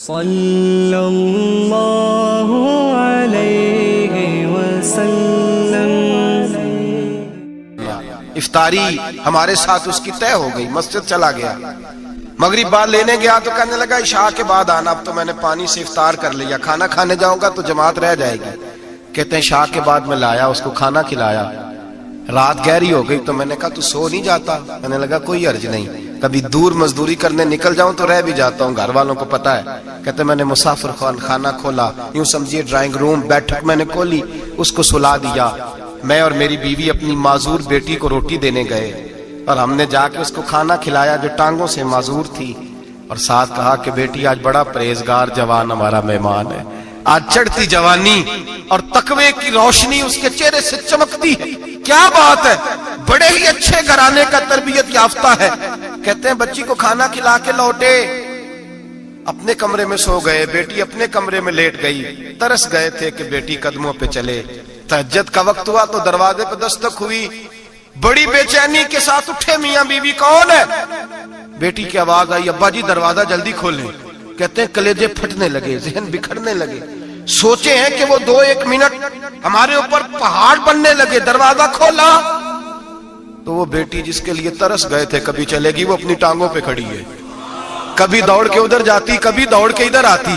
صلی اللہ علیہ وسلم۔ افطاری ہمارے ساتھ اس کی طے ہو گئی، مسجد چلا گیا، مغرب بعد لینے گیا تو کہنے لگا عشاء کے بعد آنا، اب تو میں نے پانی سے افطار کر لیا، کھانا کھانے جاؤں گا تو جماعت رہ جائے گی۔ کہتے ہیں عشاء کے بعد میں لایا، اس کو کھانا کھلایا، رات گہری ہو گئی تو میں نے کہا تو سو نہیں جاتا؟ کہنے لگا کوئی عرض نہیں، کبھی دور مزدوری کرنے نکل جاؤں تو رہ بھی جاتا ہوں، گھر والوں کو پتا ہے۔ کہتے میں نے مسافر خانہ کھولا، یوں سمجھیے ڈرائنگ روم، بیٹھک میں نے کھولی، اس کو سلا دیا، میں اور میری بیوی اپنی معذور بیٹی کو روٹی دینے گئے اور ہم نے جا کے اس کو کھانا کھلایا جو ٹانگوں سے معذور تھی، اور ساتھ کہا کہ بیٹی آج بڑا پرہیزگار جوان ہمارا مہمان ہے، آج چڑھتی جوانی اور تقوی کی روشنی اس کے چہرے سے چمکتی ہے، کیا بات ہے، بڑے ہی اچھے گھرانے کا تربیت یافتہ ہے۔ کہتے ہیں بچی کو کھانا کھلا کے لوٹے، اپنے کمرے میں سو گئے، بیٹی اپنے کمرے میں لیٹ گئی، ترس گئے تھے کہ بیٹی قدموں پہ چلے۔ تہجد کا وقت ہوا تو دروازے پہ دستک ہوئی، بڑی بے چینی کے ساتھ اٹھے میاں بیوی، کون ہے؟ بیٹی کی آواز آئی، ابا جی دروازہ جلدی کھولیں۔ کہتے ہیں کلیجے پھٹنے لگے، ذہن بکھرنے لگے، سوچے ہیں کہ وہ 2-1 منٹ ہمارے اوپر پہاڑ بننے لگے۔ دروازہ کھولا تو وہ بیٹی جس کے لیے ترس گئے تھے کبھی چلے گی، وہ اپنی ٹانگوں پہ کھڑی ہے، کبھی دوڑ کے ادھر جاتی، کبھی دوڑ کے ادھر آتی۔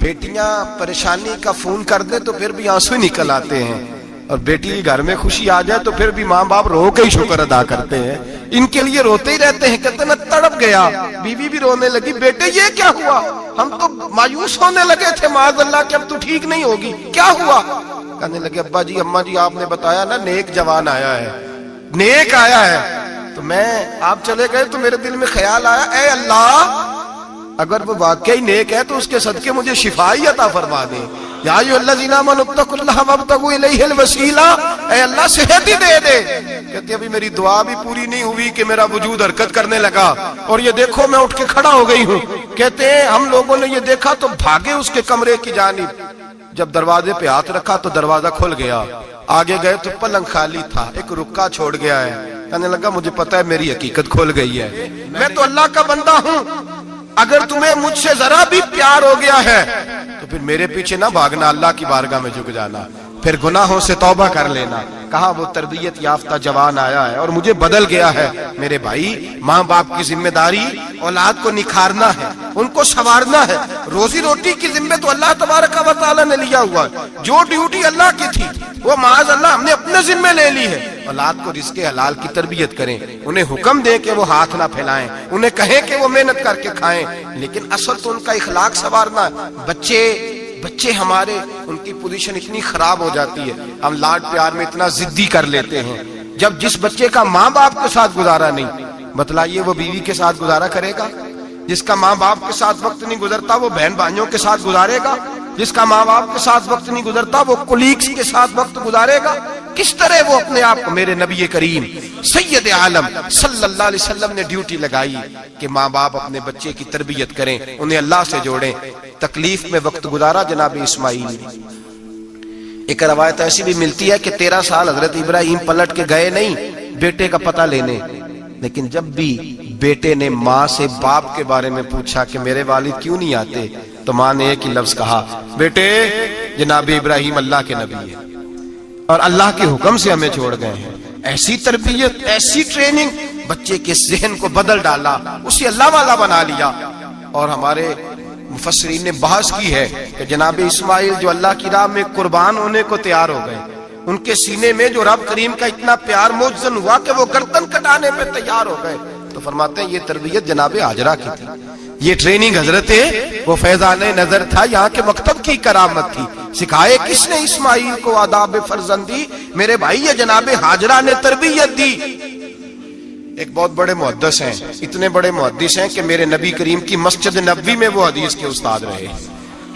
بیٹیاں پریشانی کا فون کر دیں تو پھر بھی آنسو نکل آتے ہیں، اور بیٹی گھر میں خوشی آ جائے تو پھر بھی ماں باپ رو کے ہی شکر ادا کرتے ہیں، ان کے لیے روتے ہی رہتے ہیں۔ کہتے میں تڑپ گیا، بیوی بھی رونے لگی، بیٹے یہ کیا ہوا؟ ہم تو مایوس ہونے لگے تھے معاذ اللہ کہ اب تو ٹھیک نہیں ہوگی، کیا ہوا؟ کہنے لگے ابا جی اماں جی آپ نے بتایا نا نیک جوان آیا ہے، نیک آیا ہے، تو میں آپ چلے گئے تو میرے دل میں خیال آیا اے اللہ اگر وہ واقعی نیک ہے تو اس کے صدقے مجھے شفائی عطا فرما دے، یا ایھا الذین آمنوا اتقوا اللہ وابتغوا الیہ الوسیلہ، اے اللہ صحت ہی دے دے۔ کہتے ابھی میری دعا بھی پوری نہیں ہوئی کہ میرا وجود حرکت کرنے لگا، اور یہ دیکھو میں اٹھ کے کھڑا ہو گئی ہوں۔ کہتے ہیں ہم لوگوں نے یہ دیکھا تو بھاگے اس کے کمرے کی جانب، جب دروازے پہ ہاتھ رکھا تو دروازہ کھل گیا، آگے گئے تو پلنگ خالی تھا، ایک رکا چھوڑ گیا ہے۔ کہنے لگا مجھے پتا ہے میری حقیقت کھل گئی ہے، میں تو اللہ کا بندہ ہوں، اگر تمہیں مجھ سے ذرا بھی پیار ہو گیا ہے تو پھر میرے پیچھے نہ بھاگنا، اللہ کی بارگاہ میں جھک جانا، پھر گناہوں سے توبہ کر لینا۔ کہا وہ تربیت یافتہ جوان آیا ہے اور مجھے بدل گیا ہے۔ میرے بھائی ماں باپ کی ذمہ داری اولاد کو نکھارنا ہے، ان کو سنوارنا ہے، روزی روٹی کی ذمہ تو اللہ تبارک و تعالی نے لیا ہوا ہے، جو ڈیوٹی اللہ کی تھی وہ معاذ اللہ ہم نے اپنے ذمہ لے لی ہے۔ اولاد کو رزق حلال کی تربیت کریں، انہیں حکم دیں کہ وہ ہاتھ نہ پھیلائیں، انہیں کہیں کہ وہ محنت کر کے کھائیں، لیکن اصل تو ان کا اخلاق سنوارنا ہے۔ بچے ہمارے ان کی پوزیشن اتنی خراب ہو جاتی ہے، ہم لاڈ پیار میں اتنا ضدی کر لیتے ہیں، جب جس بچے کا ماں باپ کے ساتھ گزارا نہیں، بتلائیے وہ بیوی کے ساتھ گزارا کرے گا؟ جس کا ماں باپ کے ساتھ وقت نہیں گزرتا وہ بہن بھائیوں کے ساتھ گزارے گا؟ جس کا ماں باپ کے ساتھ وقت نہیں گزرتا وہ کولیگز کے ساتھ وقت گزارے گا؟ کس طرح وہ اپنے آپ کو، میرے نبی کریم سید عالم صلی اللہ علیہ وسلم نے ڈیوٹی لگائی کہ ماں باپ اپنے بچے کی تربیت کریں، انہیں اللہ سے جوڑیں۔ تکلیف میں وقت گزارا جناب اسماعیل نے۔ ایک روایت ایسی بھی ملتی ہے کہ 13 سال حضرت ابراہیم پلٹ کے گئے نہیں بیٹے کا پتہ لینے، لیکن جب بھی بیٹے نے ماں سے باپ کے بارے میں پوچھا کہ میرے والد کیوں نہیں آتے تو ماں نے ایک ہی لفظ کہا، بیٹے جناب ابراہیم اللہ کے نبی ہے اور اللہ کے حکم سے ہمیں چھوڑ گئے ہیں۔ ایسی تربیت، ایسی ٹریننگ بچے کے ذہن کو بدل ڈالا، اسے اللہ والا بنا لیا۔ اور ہمارے مفسرین نے بحث کی ہے کہ جناب اسماعیل جو اللہ کی راہ میں قربان ہونے کو تیار ہو گئے، ان کے سینے میں جو رب کریم کا اتنا پیار موجزن ہوا کہ وہ گردن کٹانے پہ تیار ہو گئے، تو فرماتے ہیں یہ تربیت جناب ہاجرہ کی تھی، یہ ٹریننگ حضرت وہ فیضان نظر تھا، یہاں کے مکتب کی کرامت تھی۔ سکھائے کس نے اسماعیل کو آداب فرزندی؟ میرے بھائی یہ جناب ہاجرہ نے تربیت دی۔ ایک بہت بڑے محدث ہیں، اتنے بڑے محدث ہیں کہ میرے نبی کریم کی مسجد نبوی میں وہ حدیث کے استاد رہے،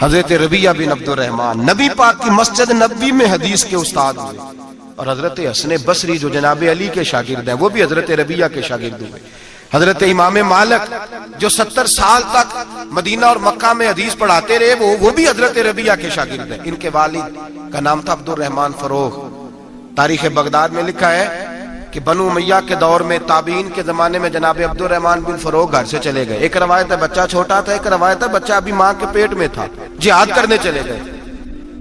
حضرت ربیعہ بن عبد الرحمن نبی پاک کی مسجد نبوی میں حدیث کے استاد ہوئے، اور حضرت حسن بصری جو جناب علی کے شاگرد ہیں وہ بھی حضرت ربیعہ کے شاگرد ہوئے، حضرت امام مالک جو 70 سال تک مدینہ اور مکہ میں حدیث پڑھاتے رہے وہ بھی حضرت ربیعہ کے شاگرد ہیں۔ ان کے والد کا نام تھا عبد الرحمن فروغ۔ تاریخ بغداد میں لکھا ہے کہ بنو امیہ کے دور میں تابعین کے زمانے میں جناب عبد الرحمن بن فروغ گھر سے چلے گئے. ایک روایت ہے بچہ چھوٹا تھا, ایک روایت ہے بچہ ابھی ماں کے پیٹ میں تھا, جہاد کرنے چلے گئے.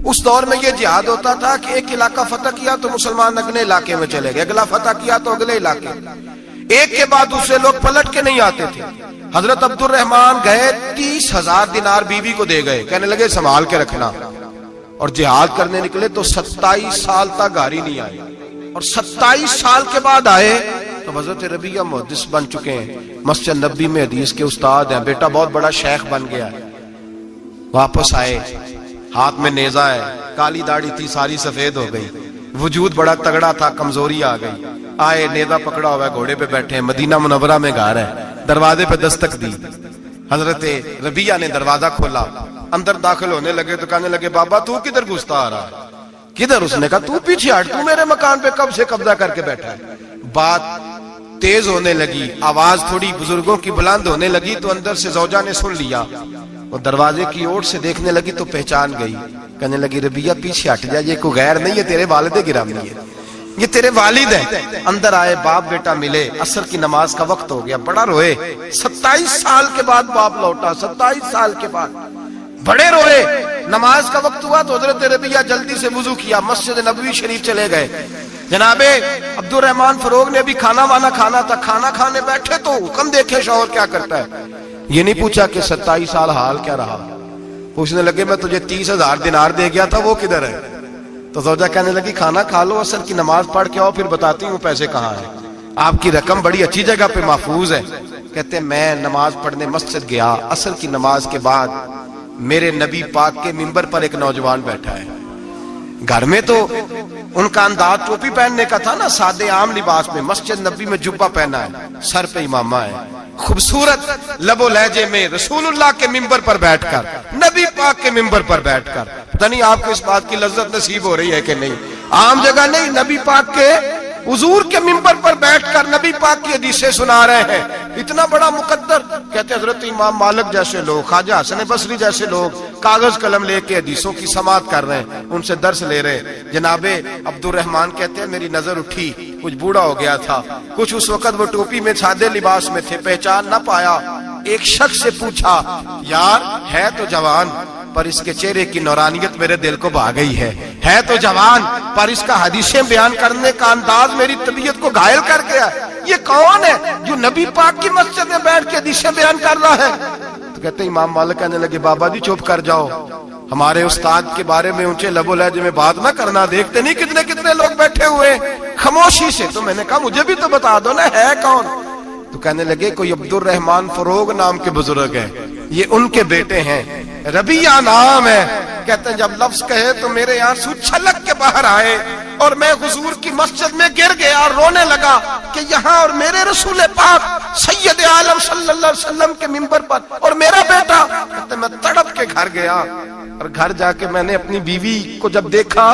اس دور میں یہ جہاد ہوتا تھا کہ ایک علاقہ فتح کیا تو مسلمان اگلے علاقے میں چلے گئے, اگلا فتح کیا تو اگلے علاقے, ایک کے بعد دوسرے لوگ پلٹ کے نہیں آتے تھے. حضرت عبد الرحمن گئے 30,000 دینار بیوی کو دے گئے, کہنے لگے سنبھال کے رکھنا, اور جہاد کرنے نکلے تو 27 سال تک گھر ہی نہیں آئے, اور 27 سال کے بعد آئے تو حضرت ربیعہ محدث بن چکے ہیں, مسجد نبوی میں حدیث کے استاد ہیں, بیٹا بہت بڑا شیخ بن گیا ہے. واپس آئے, ہاتھ میں نیزہ ہے, کالی داڑھی تھی ساری سفید ہو گئی, وجود بڑا تگڑا تھا, کمزوری آ گئی. آئے, نیزہ پکڑا ہوا ہے, گھوڑے پہ بیٹھے, مدینہ منورہ میں گھر ہے, دروازے پہ دستک دی. حضرت ربیعہ نے دروازہ کھولا, اندر داخل ہونے لگے تو کہنے لگے بابا تو کدھر گھستا آ رہا ہے؟ کدھر؟ اس نے کہا تو پیچھے ہٹ, تو میرے مکان پہ کب سے قبضہ کر کے بیٹھا ہے. بات تیز ہونے لگی, آواز تھوڑی بزرگوں کی بلند ہونے لگی تو اندر سے زوجہ نے سن لیا. وہ دروازے کی اوٹ سے دیکھنے لگی تو پہچان گئی, کہنے لگی ربیعہ پیچھے ہٹ جا, یہ کوئی غیر نہیں ہے, تیرے والد گرامی ہے, یہ تیرے والد ہیں. اندر آئے, باپ بیٹا ملے, عصر کی نماز کا وقت ہو گیا, بڑا روئے. 27 سال کے بعد باپ لوٹا, 27 سال کے بعد بڑے روئے. نماز کا وقت ہوا تو حضرت ربیعہ جلدی سے وضو کیا, مسجد نبوی شریف چلے گئے. جناب عبد الرحمن فروغ نے بھی کھانا وانا کھانا تھا, کھانا کھانے بیٹھے تو حکم دیکھے شوہر کیا کرتا ہے. یہ نہیں پوچھا کہ 27 سال حال کیا رہا, پوچھنے لگے میں تجھے 30,000 دینار دے گیا تھا, وہ کدھر ہے؟ تو زوجہ کہنے لگی کھانا کھا لو, عصر کی نماز پڑھ کے آؤ, پھر بتاتی ہوں پیسے کہاں ہیں, آپ کی رقم بڑی اچھی جگہ پہ محفوظ ہے. کہتے ہیں میں نماز پڑھنے مسجد گیا, عصر کی نماز کے بعد میرے نبی پاک کے منبر پر ایک نوجوان بیٹھا ہے. گھر میں تو ان کا انداز ٹوپی پہننے کا تھا نا, سادے عام لباس میں, مسجد نبی میں جبہ پہنا ہے, سر پہ امامہ ہے, خوبصورت لب و لہجے میں رسول اللہ کے منبر پر بیٹھ کر, نبی پاک کے منبر پر بیٹھ کر. پتہ نہیں آپ کو اس بات کی لذت نصیب ہو رہی ہے کہ نہیں, عام جگہ نہیں, نبی پاک کے حضور کے منبر پر بیٹھ کر نبی پاک کی حدیثیں سنا رہے ہیں. اتنا بڑا مقدر. کہتے ہیں حضرت امام مالک جیسے لوگ, خواجہ حسن بصری جیسے لوگ کاغذ قلم لے کے حدیثوں کی سماعت کر رہے ہیں, ان سے درس لے رہے ہیں. جناب عبد الرحمن کہتے ہیں میری نظر اٹھی, کچھ بوڑھا ہو گیا تھا, کچھ اس وقت وہ ٹوپی میں سادے لباس میں تھے, پہچان نہ پایا. ایک شخص سے پوچھا یار ہے تو جوان پر اس کے چہرے کی نورانیت میرے دل کو بھا گئی ہے تو جوان پر اس کا حدیثیں بیان کرنے کا انداز میری طبیعت کو گھائل کر گیا. یہ کون ہے جو نبی پاک کی مسجد میں بیٹھ کے حدیثیں بیان کر رہا ہے؟ تو کہتے ہیں امام مالک کہنے لگے بابا جی چپ کر جاؤ, ہمارے استاد کے بارے میں اونچے لب و لہجے میں بات نہ کرنا, دیکھتے نہیں کتنے کتنے لوگ بیٹھے ہوئے خاموشی سے. تو میں نے کہا مجھے بھی تو بتا دو نا ہے کون. تو کہنے لگے کوئی عبد الرحمن فروغ نام کے بزرگ ہیں, یہ ان کے بیٹے ہیں, ربیعہ نام ہے. کہتے ہیں جب لفظ کہے تو میرے آنسو چھلک کے باہر آئے اور میں حضور کی مسجد میں گر گیا اور رونے لگا کہ یہاں اور میرے رسول پاک سید عالم صلی اللہ علیہ وسلم کے منبر پر اور میرا بیٹا. کہتے ہیں میں تڑپ کے گھر گیا اور گھر جا کے میں نے اپنی بیوی کو جب دیکھا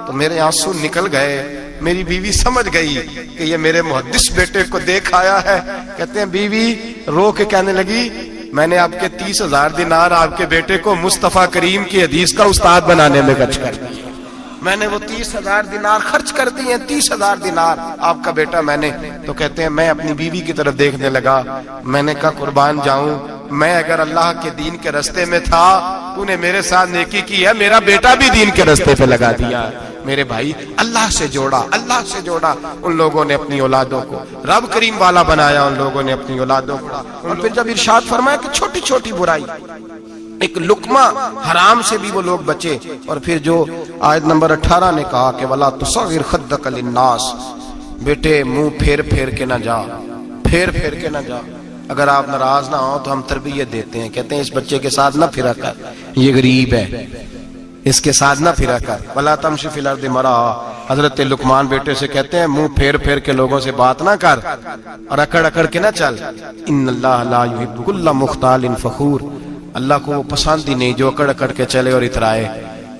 تو میرے آنسو نکل گئے. میری بیوی سمجھ گئی کہ یہ میرے محدث بیٹے کو دیکھ آیا ہے. کہتے ہیں بیوی رو کے کہنے لگی میں نے آپ کے 30,000 دینار آپ کے بیٹے کو مصطفیٰ کریم کی حدیث کا استاد بنانے میں خرچ کر دیے. میں نے وہ 30,000 دینار خرچ کر دیے, 30,000 دینار آپ کا بیٹا میں نے. تو کہتے ہیں میں اپنی بیوی کی طرف دیکھنے لگا, میں نے کہا قربان جاؤں, میں اگر اللہ کے دین کے رستے میں تھا تو نے میرے ساتھ نیکی کی ہے, میرا بیٹا بھی دین کے رستے پہ لگا دیا. میرے بھائی اللہ سے جوڑا ان لوگوں نے اپنی اولادوں کو, رب کریم والا بنایا ان لوگوں نے اپنی اولادوں کو. اور پھر جب ارشاد فرمایا کہ چھوٹی چھوٹی برائی, ایک لقمہ حرام سے بھی وہ لوگ بچے. اور پھر جو آیت نمبر 18 نے کہا کہ وَلَا تُصَغِّرْ خَدَّكَ لِلنَّاسِ, بیٹے منہ پھیر کے نہ جا, پھیر کے نہ جا. اگر آپ ناراض نہ ہو تو ہم تربیت دیتے ہیں, کہتے ہیں اس بچے کے ساتھ نہ پھرا کر, یہ غریب ہے, اس کے ساتھ نہ پھرا کر. وَلَا تَمْشِ فِي الْأَرْضِ مَرَحًا, حضرت لقمان بیٹے سے کہتے ہیں منہ پھیر کے لوگوں سے بات نہ کر اور اکڑ کے نہ چل. إِنَّ اللَّهَ لَا يُحِبُّ كُلَّ مُخْتَالٍ فَخُورٍ, اللہ کو وہ پسند ہی نہیں جو اکڑ کے چلے اور اترائے.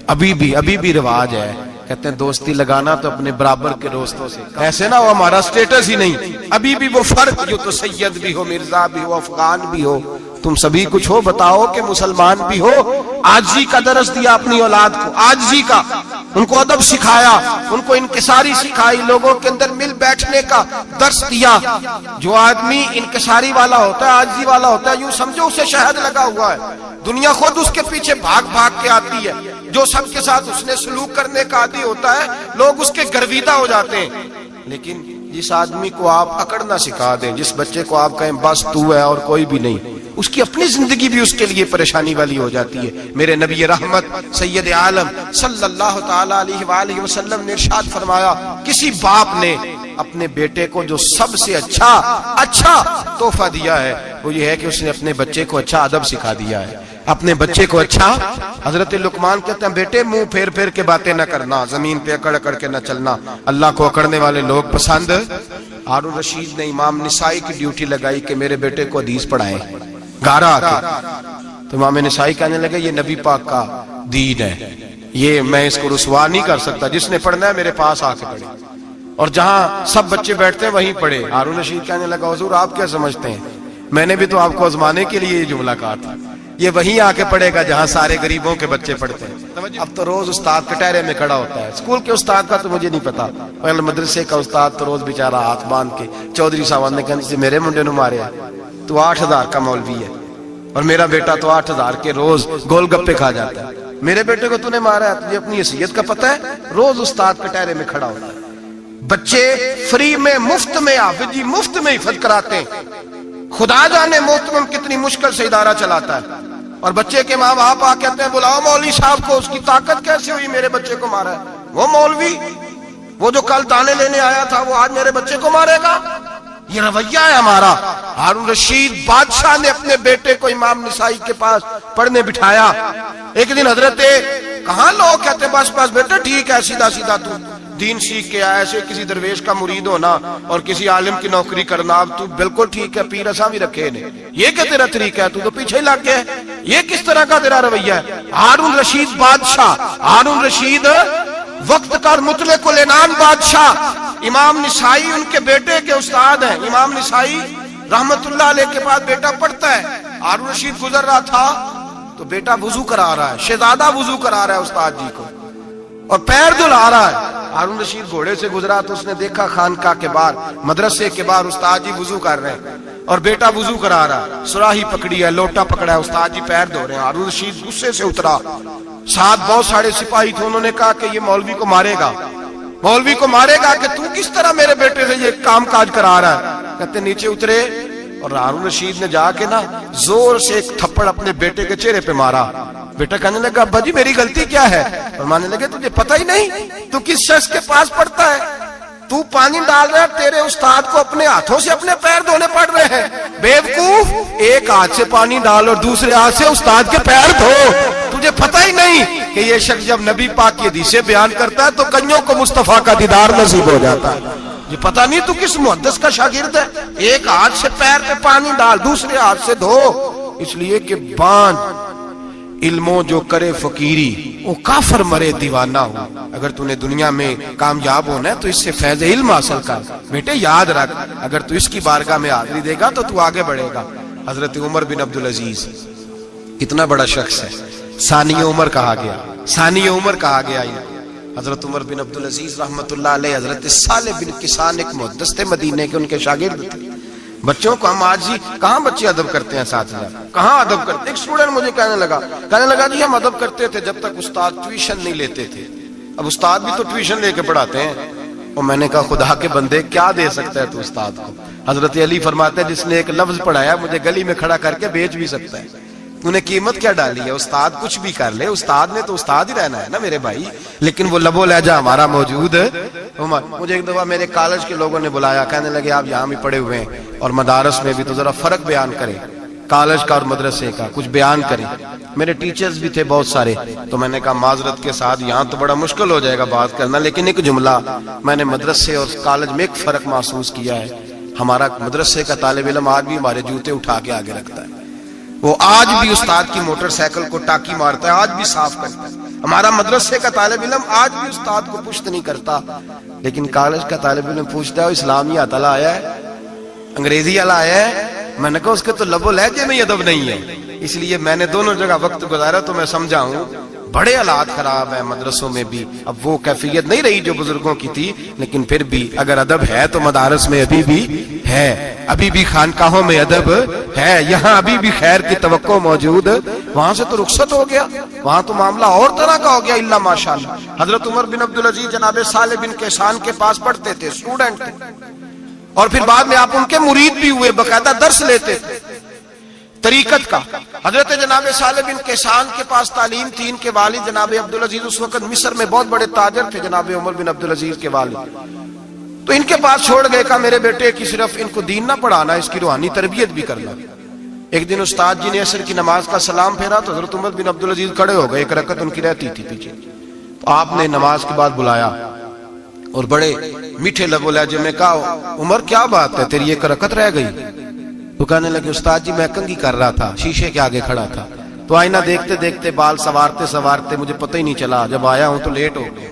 ابھی بھی رواج ہے, کہتے ہیں دوستی لگانا تو اپنے برابر کے دوستوں سے, ایسے نہ ہو ہمارا سٹیٹس ہی نہیں. ابھی بھی وہ فرق جو تو سید بھی ہو, مرزا بھی ہو, افغان بھی ہو, تم سبھی کچھ ہو, بتاؤ کہ مسلمان بھی ہو. آجزی کا درس دیا اپنی اولاد کو, آجزی کا. ان کو ادب سکھایا، ان کو انکساری سکھائی، لوگوں کے اندر مل بیٹھنے کا درس دیا۔ جو آدمی انکساری والا ہوتا ہے، عاجزی والا ہوتا ہے، یوں سمجھو اسے شہد لگا ہوا ہے، دنیا خود اس کے پیچھے بھاگ بھاگ کے آتی ہے۔ جو سب کے ساتھ اس نے سلوک کرنے کا عادی ہوتا ہے، لوگ اس کے گرویدہ ہو جاتے ہیں۔ لیکن جس آدمی کو آپ اکڑنا سکھا دیں، جس بچے کو آپ کہیں بس تو ہے اور کوئی بھی نہیں، اس کی اپنی زندگی بھی اس کے لیے پریشانی والی ہو جاتی ہے۔ میرے نبی رحمت سید عالم صلی اللہ تعالی علیہ وآلہ وسلم نے ارشاد فرمایا، کسی باپ نے اپنے بیٹے کو جو سب سے اچھا تحفہ دیا ہے وہ یہ ہے کہ اس نے اپنے بچے کو اچھا ادب سکھا دیا ہے، اپنے بچے کو اچھا۔ حضرت لقمان کہتے ہیں بیٹے منہ پھیر پھیر کے باتیں نہ کرنا، زمین پہ اکڑ اکڑ کے نہ چلنا، اللہ کو اکڑنے والے لوگ پسند۔ ہارون رشید نے امام نسائی کی ڈیوٹی لگائی کہ میرے بیٹے کو حدیث پڑھائیں گھر آ کے، تو امام نسائی کہنے لگے یہ نبی پاک کا دین ہے، یہ میں اس کو رسوا نہیں کر سکتا، جس نے پڑھنا ہے میرے پاس آ کے پڑھے، اور جہاں سب بچے بیٹھتے ہیں وہیں پڑھے۔ ہارون رشید کہنے لگا حضور آپ کیا سمجھتے ہیں، میں نے بھی تو آپ کو آزمانے کے لیے یہ جملہ کہا تھا، یہ وہیں آ کے پڑھے گا جہاں سارے غریبوں کے بچے پڑھتے ہیں۔ اب تو روز استاد کٹہرے میں کھڑا ہوتا ہے، اسکول کے استاد کا تو مجھے نہیں پتا، پہلے مدرسے کا استاد تو روز بیچارہ ہاتھ باندھ کے چودھری صاحب نے کہا میرے منڈے نو مارے تو 8,000 کا مولوی ہے، اور میرا بیٹا تو 8,000 کے روز گول گپے کھا جاتا ہے، میرے بیٹے کو تو نے مارا ہے، تجھے اپنی حیثیت کا پتہ ہے؟ روز استاد کٹہرے میں کھڑا ہوتا ہے۔ بچے فری میں مفت میں حافظ جی مفت میں حفظ کراتے ہیں، خدا جانے محترم کتنی مشکل سے ادارہ چلاتا ہے، اور بچے کے ماں باپ آ کہتے ہیں بلاؤ مولوی صاحب کو، اس کی طاقت کیسے ہوئی میرے بچے کو مارا ہے؟ وہ مولوی وہ جو کل دانے لینے آیا تھا وہ آج میرے بچے کو مارے گا؟ یہ رویہ ہے ہمارا۔ ہارون رشید بادشاہ نے اپنے بیٹے کو امام نسائی کے پاس پڑھنے بٹھایا۔ ایک دن حضرت کہاں لوگ کہتے بس بس بیٹا ٹھیک ہے، سیدھا سیدھا تو دین سیکھ کے آیا، ایسے کسی درویش کا مرید ہونا اور کسی عالم کی نوکری کرنا، اب تو بالکل ٹھیک ہے، پیر ایسا بھی رکھے نے، یہ کہ تیرا طریقہ ہے، تو پیچھے ہی لگ گیا ہے، یہ کس طرح کا تیرا رویہ ہے؟ ہارون رشید بادشاہ، ہارون رشید وقت کا مطلق العنان بادشاہ، امام نسائی ان کے بیٹے کے استاد ہیں، امام نسائی رحمت اللہ علیہ کے پاس بیٹا پڑھتا ہے۔ ہارون رشید گزر رہا تھا تو بیٹا وضو کرا رہا ہے، شہزادہ وضو کرا رہا ہے استاد جی کو، اور پیر دھلا رہا ہے۔ ہارون رشید گھوڑے سے گزرا تو اس نے دیکھا خانقاہ کے باہر، مدرسے کے باہر استاد جی وضو کر رہے ہیں اور بیٹا وضو کرا رہا ہے، سراہی پکڑی ہے، لوٹا پکڑا ہے، استاد جی پیر دھو رہے ہیں۔ ہارون رشید غصے سے اترا، ساتھ بہت سارے سپاہی تھے، انہوں نے کہا کہ یہ مولوی کو مارے گا، مولوی کو مارے گا کہ تو کس طرح میرے بیٹے سے یہ کام کاج کرا رہا ہے؟ کہتے نیچے اترے اور ہارون رشید نے جا کے نا زور سے ایک تھپڑ اپنے بیٹے کے چہرے پہ مارا۔ بیٹا کہنے لگا ابا جی میری غلطی کیا ہے؟ فرمانے لگے تجھے پتہ ہی نہیں تو کس شخص کے پاس پڑھتا ہے؟ تو پانی ڈال رہا ہے، تیرے استاد کو اپنے ہاتھوں سے اپنے پیر دھونے پڑ رہے ہیں۔ بیوقوف، ایک ہاتھ سے پانی ڈال اور دوسرے ہاتھ سے استاد کے پیر دھو، تجھے پتہ ہی نہیں کہ یہ شخص جب نبی پاک کی حدیثیں بیان کرتا ہے تو کنیوں کو مصطفیٰ کا دیدار نصیب ہو جاتا ہے۔ یہ پتہ نہیں تو کس محدث کا شاگرد ہے، ایک ہاتھ سے پیر پہ پانی ڈال دوسرے ہاتھ سے دھو، اس لیے کہ باندھ علموں جو کرے فقیری وہ کافر مرے دیوانہ ہو۔ اگر تو نے دنیا میں کامیاب ہونا ہے تو اس سے فیض علم حاصل کر، بیٹے یاد رکھ، اگر تو اس کی بارگاہ میں حاضری دے گا تو تو آگے بڑھے گا۔ حضرت عمر بن عبدالعزیز کتنا بڑا شخص ہے، ثانی عمر کہا گیا، ثانی عمر کہا گیا۔ حضرت عمر بن عبدالعزیز رحمت اللہ علیہ، حضرت صالح بن کسان ایک محدث تھے مدینے کے، ان کے شاگرد تھے۔ بچوں کو ہم آج ہی کہاں بچے ادب کرتے ہیں ساتھ میں، کہاں ادب کرتے؟ ایک اسٹوڈنٹ مجھے کہنے لگا جی ہم ادب کرتے تھے جب تک استاد ٹیوشن نہیں لیتے تھے، اب استاد بھی تو ٹیوشن لے کے پڑھاتے ہیں۔ اور میں نے کہا خدا کے بندے کیا دے سکتا ہے تو استاد کو؟ حضرت علی فرماتے ہیں جس نے ایک لفظ پڑھایا مجھے گلی میں کھڑا کر کے بیچ بھی سکتا ہے، تو نے قیمت کیا ڈالی ہے؟ استاد کچھ بھی کر لے، استاد نے تو استاد ہی رہنا ہے نا میرے بھائی، لیکن وہ لب و لہجہ ہمارا موجود ہے۔ مجھے ایک دفعہ میرے کالج کے لوگوں نے بلایا، کہنے لگے آپ یہاں بھی پڑھے ہوئے ہیں اور مدارس میں بھی، تو ذرا فرق بیان کریں کالج کا اور مدرسے کا، کچھ بیان کریں۔ میرے ٹیچرز بھی تھے بہت سارے، تو میں نے کہا معذرت کے ساتھ یہاں تو بڑا مشکل ہو جائے گا بات کرنا، لیکن ایک جملہ میں نے مدرسے اور کالج میں ایک فرق محسوس کیا ہے، ہمارا مدرسے کا طالب علم آج بھی ہمارے جوتے اٹھا کے آگے رکھتا ہے، وہ آج بھی استاد کی موٹر سائیکل کو ٹاکی مارتا ہے، آج بھی صاف کرتا ہے۔ ہمارا مدرسے کا طالب علم آج بھی استاد کو پشت نہیں کرتا، لیکن کالج کا طالب علم پوچھتا ہے اسلامی تعالیٰ آیا ہے، انگریزی والا آیا ہے؟ میں نے کہا اس کے تو لب و لہجے میں ادب نہیں ہے۔ اس لیے میں نے دونوں جگہ وقت گزارا تو میں سمجھا ہوں بڑے حالات خراب ہیں مدرسوں میں بھی. اب وہ کیفیت نہیں رہی جو بزرگوں کی تھی, لیکن پھر بھی اگر ادب ہے تو مدارس میں ابھی بھی ہے, ابھی بھی خانقاہوں میں ادب ہے, یہاں ابھی بھی خیر کی توقع موجود. وہاں سے تو رخصت ہو گیا, وہاں تو معاملہ اور طرح کا ہو گیا. الا ماشاءاللہ حضرت عمر بن عبدالعزیز جناب صالح بن کیسان کے پاس پڑھتے تھے, اسٹوڈنٹ تھے, اور پھر بعد میں آپ ان کے مرید بھی ہوئے, باقاعدہ درس لیتے تھے طریقت کا. حضرت جناب صالح بن کیسان کے پاس تعلیم تھی. ان کے والد جناب عبدالعزیز اس وقت مصر میں بہت بڑے تاجر تھے, جناب عمر بن عبدالعزیز کے والد. تو ان کے پاس چھوڑ گئے, کہا میرے بیٹے کی صرف ان کو دین نہ پڑھانا, اس کی روحانی تربیت بھی کرنا. ایک دن استاد جی نے عصر کی نماز کا سلام پھیرا تو حضرت عمر بن عبدالعزیز کھڑے ہو گئے, ایک رکعت ان کی رہتی تھی پیچھے. تو آپ نے نماز کے بعد بلایا اور بڑے میٹھے لب و لہجے میں کہا, عمر کیا بات ہے, تیری ایک رکعت رہ گئی. تو کہنے لگے, استاد جی میں کنگھی کر رہا تھا, شیشے کے آگے کھڑا تھا, تو آئینہ دیکھتے دیکھتے بال سوارتے سوارتے مجھے پتہ ہی نہیں چلا, جب آیا ہوں تو لیٹ ہو گیا.